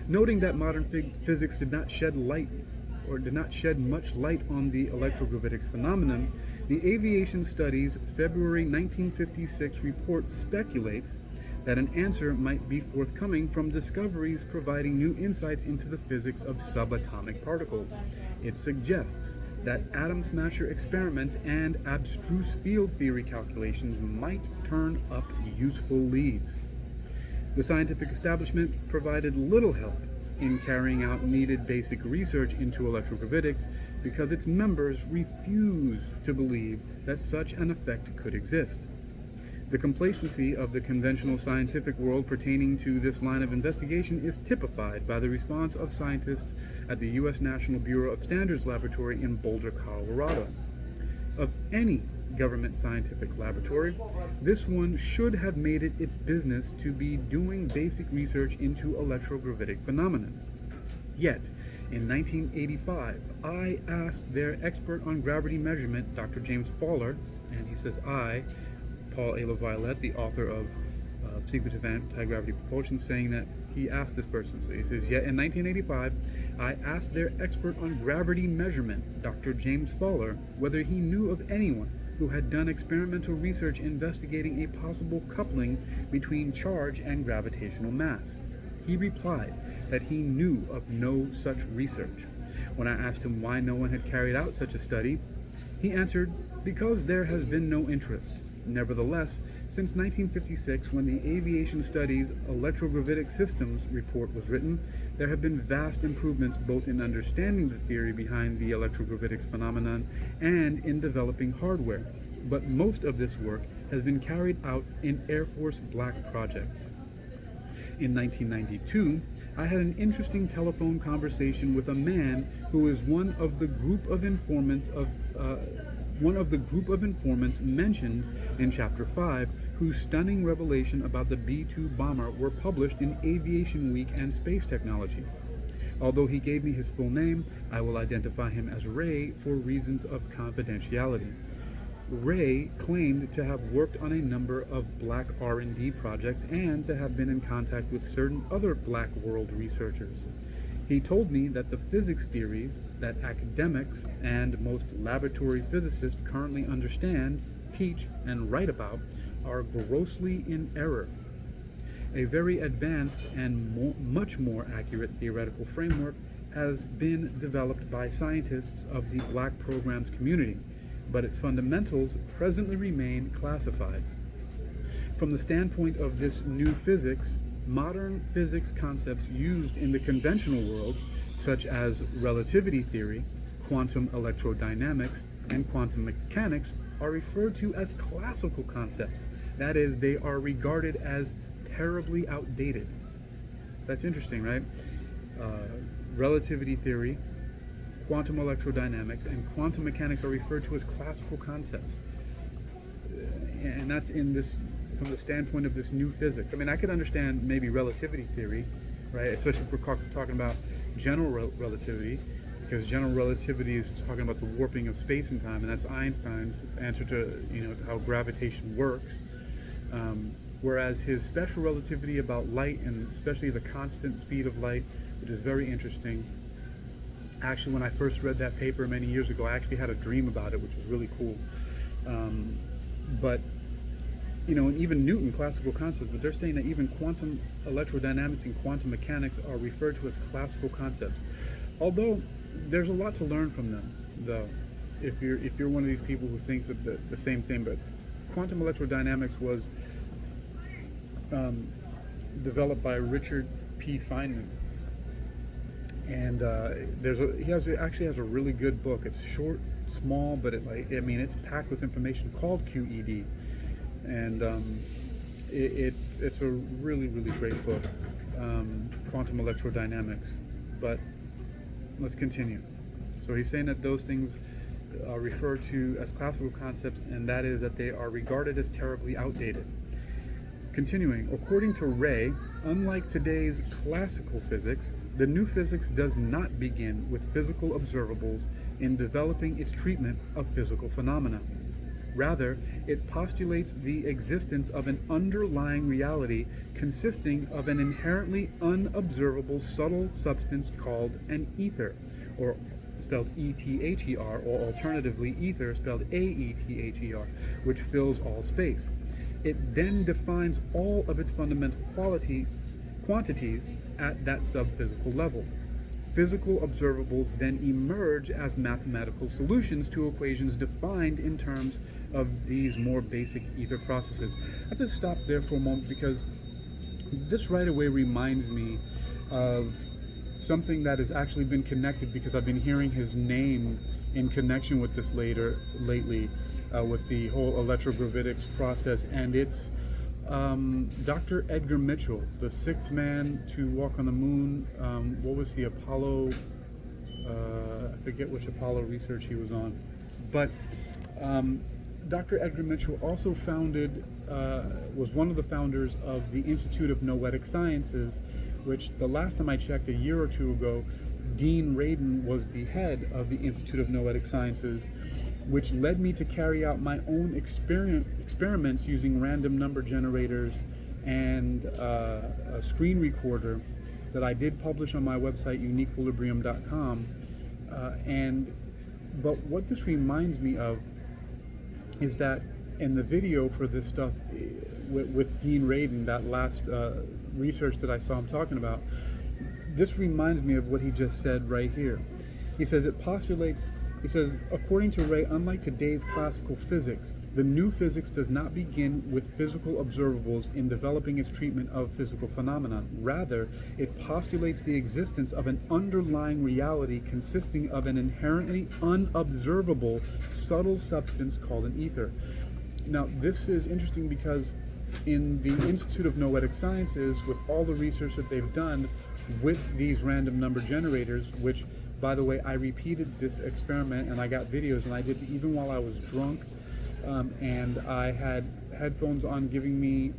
Noting that modern physics did not shed much light on the electrogravitics phenomenon, the Aviation Studies February 1956 report speculates that an answer might be forthcoming from discoveries providing new insights into the physics of subatomic particles. It suggests that atom smasher experiments and abstruse field theory calculations might turn up useful leads. The scientific establishment provided little help in carrying out needed basic research into electrogravitics because its members refused to believe that such an effect could exist. The complacency of the conventional scientific world pertaining to this line of investigation is typified by the response of scientists at the U.S. National Bureau of Standards Laboratory in Boulder, Colorado. Of any government scientific laboratory, this one should have made it its business to be doing basic research into electrogravitic phenomenon. Yet, in 1985, I asked their expert on gravity measurement, Dr. James Fowler, and he says Paul A. LaViolette, the author of Secrets of Anti-Gravity Propulsion, saying that he asked this person. So he says, yet in 1985, I asked their expert on gravity measurement, Dr. James Fowler, whether he knew of anyone who had done experimental research investigating a possible coupling between charge and gravitational mass. He replied that he knew of no such research. When I asked him why no one had carried out such a study, he answered, because there has been no interest. Nevertheless, since 1956, when the Aviation Studies Electrogravitic Systems report was written, there have been vast improvements both in understanding the theory behind the electrogravitics phenomenon and in developing hardware. But most of this work has been carried out in Air Force black projects. In 1992, I had an interesting telephone conversation with a man who is one of the group of informants mentioned in Chapter 5, whose stunning revelation about the B-2 bomber were published in Aviation Week and Space Technology. Although he gave me his full name, I will identify him as Ray for reasons of confidentiality. Ray claimed to have worked on a number of black R&D projects and to have been in contact with certain other black world researchers. He told me that the physics theories that academics and most laboratory physicists currently understand, teach, and write about are grossly in error. A very advanced and much more accurate theoretical framework has been developed by scientists of the black programs community, but its fundamentals presently remain classified. From the standpoint of this new physics, modern physics concepts used in the conventional world, such as relativity theory, quantum electrodynamics, and quantum mechanics, are referred to as classical concepts. That is, they are regarded as terribly outdated. That's interesting, right? Relativity theory, quantum electrodynamics, and quantum mechanics are referred to as classical concepts. And that's in this, from the standpoint of this new physics. I mean, I could understand maybe relativity theory, right? Especially if we're talking about general relativity, because general relativity is talking about the warping of space and time, and that's Einstein's answer to, how gravitation works. Whereas his special relativity about light, and especially the constant speed of light, which is very interesting. Actually, when I first read that paper many years ago, I actually had a dream about it, which was really cool. But and even Newton, classical concepts, but they're saying that even quantum electrodynamics and quantum mechanics are referred to as classical concepts. Although there's a lot to learn from them, though, if you're one of these people who thinks of the same thing. But quantum electrodynamics was developed by Richard P. Feynman. And he actually has a really good book. It's short, small, but it's packed with information, called QED, and it's a really, really great book, Quantum Electrodynamics. But let's continue. So he's saying that those things are referred to as classical concepts, and that is that they are regarded as terribly outdated. Continuing, according to Ray, unlike today's classical physics, the new physics does not begin with physical observables in developing its treatment of physical phenomena. Rather, it postulates the existence of an underlying reality consisting of an inherently unobservable subtle substance called an ether, or spelled E-T-H-E-R, or alternatively ether, spelled A-E-T-H-E-R, which fills all space. It then defines all of its fundamental quantities at that sub-physical level. Physical observables then emerge as mathematical solutions to equations defined in terms of these more basic ether processes. I have to stop there for a moment because this right away reminds me of something that has actually been connected, because I've been hearing his name in connection with this lately. with the whole electrogravitic process, and it's Dr. Edgar Mitchell, the sixth man to walk on the moon. What was he, Apollo? I forget which Apollo research he was on, but Dr. Edgar Mitchell also was one of the founders of the Institute of Noetic Sciences, which the last time I checked, a year or two ago, Dean Radin was the head of the Institute of Noetic Sciences, which led me to carry out my own experiments using random number generators and a screen recorder that I did publish on my website, uniquequilibrium.com. But what this reminds me of is that in the video for this stuff with Dean Radin, that last research that I saw him talking about, this reminds me of what he just said right here. He says, according to Ray, unlike today's classical physics, the new physics does not begin with physical observables in developing its treatment of physical phenomena. Rather, it postulates the existence of an underlying reality consisting of an inherently unobservable, subtle substance called an ether. Now, this is interesting because in the Institute of Noetic Sciences, with all the research that they've done with these random number generators, which, by the way, I repeated this experiment and I got videos, and I did it even while I was drunk, and I had headphones on giving me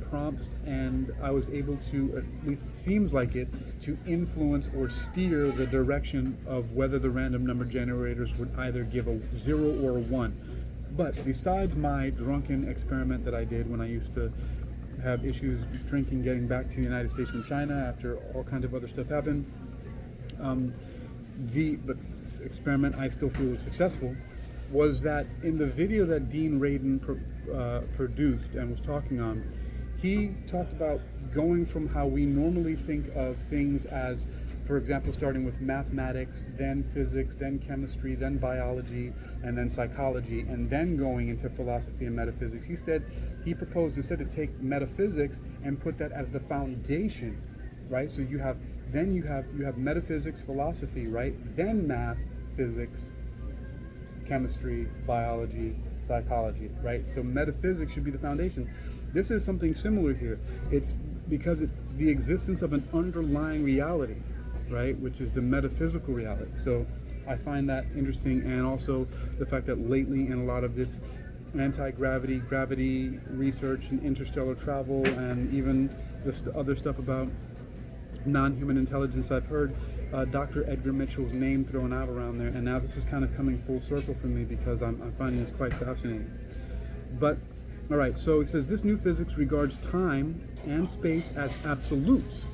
prompts, and I was able to, at least it seems like it, to influence or steer the direction of whether the random number generators would either give a 0 or a 1. But besides my drunken experiment that I did when I used to have issues drinking, getting back to the United States from China after all kinds of other stuff happened, the experiment I still feel was successful was that in the video that Dean Radin produced and was talking on, he talked about going from how we normally think of things as, for example, starting with mathematics, then physics, then chemistry, then biology, and then psychology, and then going into philosophy and metaphysics. He proposed instead to take metaphysics and put that as the foundation, right? So you have metaphysics, philosophy, right? Then math, physics, chemistry, biology, psychology, right? So metaphysics should be the foundation. This is something similar here. It's because it's the existence of an underlying reality, right, which is the metaphysical reality. So I find that interesting, and also the fact that lately in a lot of this anti-gravity, gravity research and interstellar travel, and even this other stuff about non-human intelligence, I've heard Dr. Edgar Mitchell's name thrown out around there, and now this is kind of coming full circle for me because I'm finding this quite fascinating. But all right, so it says this new physics regards time and space as absolutes,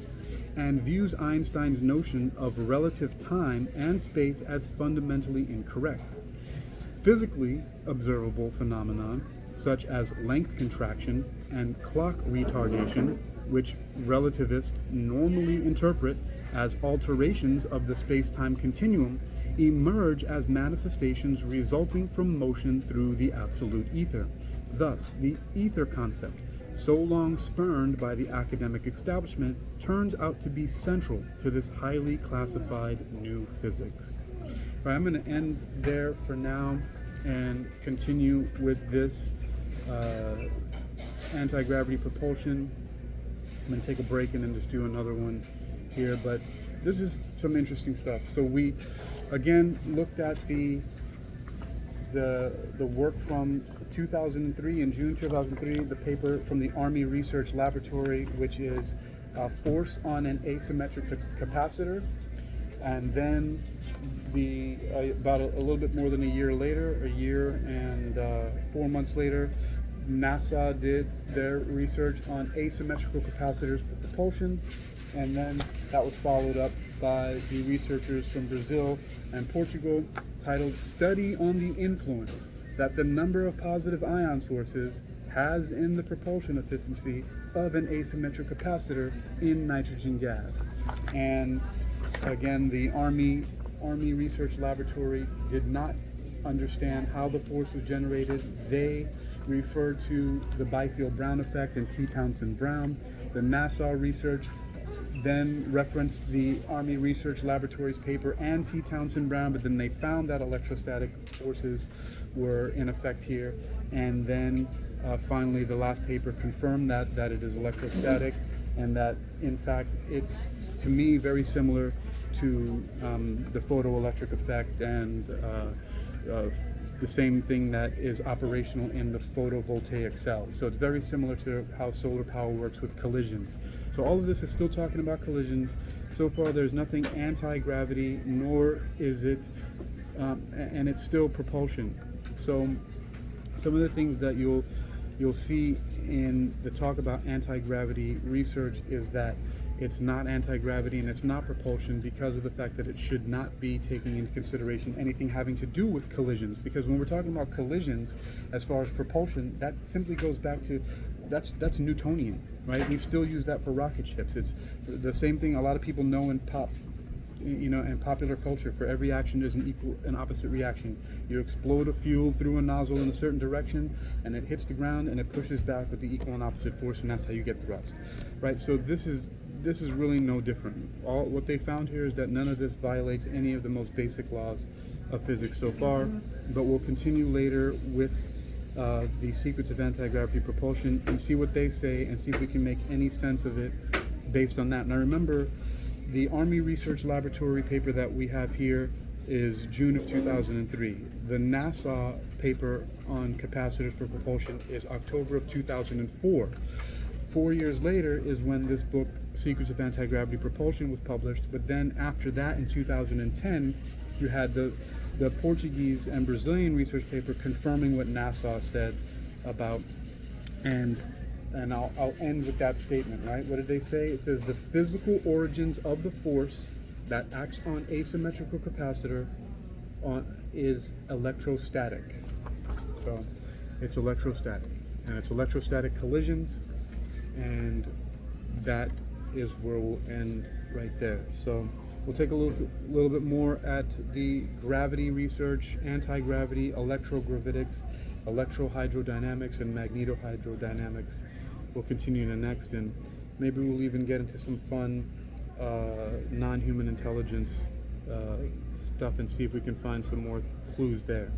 and views Einstein's notion of relative time and space as fundamentally incorrect. Physically observable phenomena, such as length contraction and clock retardation, which relativists normally interpret as alterations of the space-time continuum, emerge as manifestations resulting from motion through the absolute ether. Thus, the ether concept, so long spurned by the academic establishment, turns out to be central to this highly classified new physics. All right, I'm going to end there for now and continue with this anti-gravity propulsion. I'm going to take a break and then just do another one here, but this is some interesting stuff. So we, again, looked at the work from 2003, in June 2003, the paper from the Army Research Laboratory, which is force on an asymmetric capacitor. And then about a little bit more than a year later, a year and 4 months later, NASA did their research on asymmetrical capacitors for propulsion, and then that was followed up by the researchers from Brazil and Portugal, titled Study on the Influence that the number of positive ion sources has in the propulsion efficiency of an asymmetric capacitor in nitrogen gas. And again, the Army Research Laboratory did not understand how the force was generated. They referred to the Byfield-Brown effect and T. Townsend Brown. The NASA research then referenced the Army Research Laboratories paper and T. Townsend Brown, but then they found that electrostatic forces were in effect here. And then finally, the last paper confirmed that it is electrostatic, and that in fact it's, to me, very similar to the photoelectric effect and the same thing that is operational in the photovoltaic cell. So it's very similar to how solar power works with collisions. So all of this is still talking about collisions. So far there's nothing anti-gravity, nor is it, and it's still propulsion. So some of the things that you'll see in the talk about anti-gravity research is that it's not anti-gravity and it's not propulsion, because of the fact that it should not be taking into consideration anything having to do with collisions. Because when we're talking about collisions, as far as propulsion, that simply goes back to that's Newtonian, right? We still use that for rocket ships. It's the same thing a lot of people know in in popular culture. For every action there's an equal and opposite reaction. You explode a fuel through a nozzle in a certain direction, and it hits the ground and it pushes back with the equal and opposite force, and that's how you get thrust, right? So this is really no different. What they found here is that none of this violates any of the most basic laws of physics so far, but we'll continue later with the secrets of anti-gravity propulsion and see what they say and see if we can make any sense of it based on that. Now remember, the Army Research Laboratory paper that we have here is June of 2003. The NASA paper on capacitors for propulsion is October of 2004. 4 years later is when this book, Secrets of Anti-Gravity Propulsion, was published. But then after that, in 2010, you had the Portuguese and Brazilian research paper confirming what NASA said about, and I'll end with that statement, right? What did they say? It says the physical origins of the force that acts on asymmetrical capacitor is electrostatic. So it's electrostatic, and it's electrostatic collisions, and that is where we'll end right there. So we'll take a little bit more at the gravity research, anti-gravity, electrogravitics, electrohydrodynamics, and magnetohydrodynamics. We'll continue in the next, and maybe we'll even get into some fun non-human intelligence stuff and see if we can find some more clues there.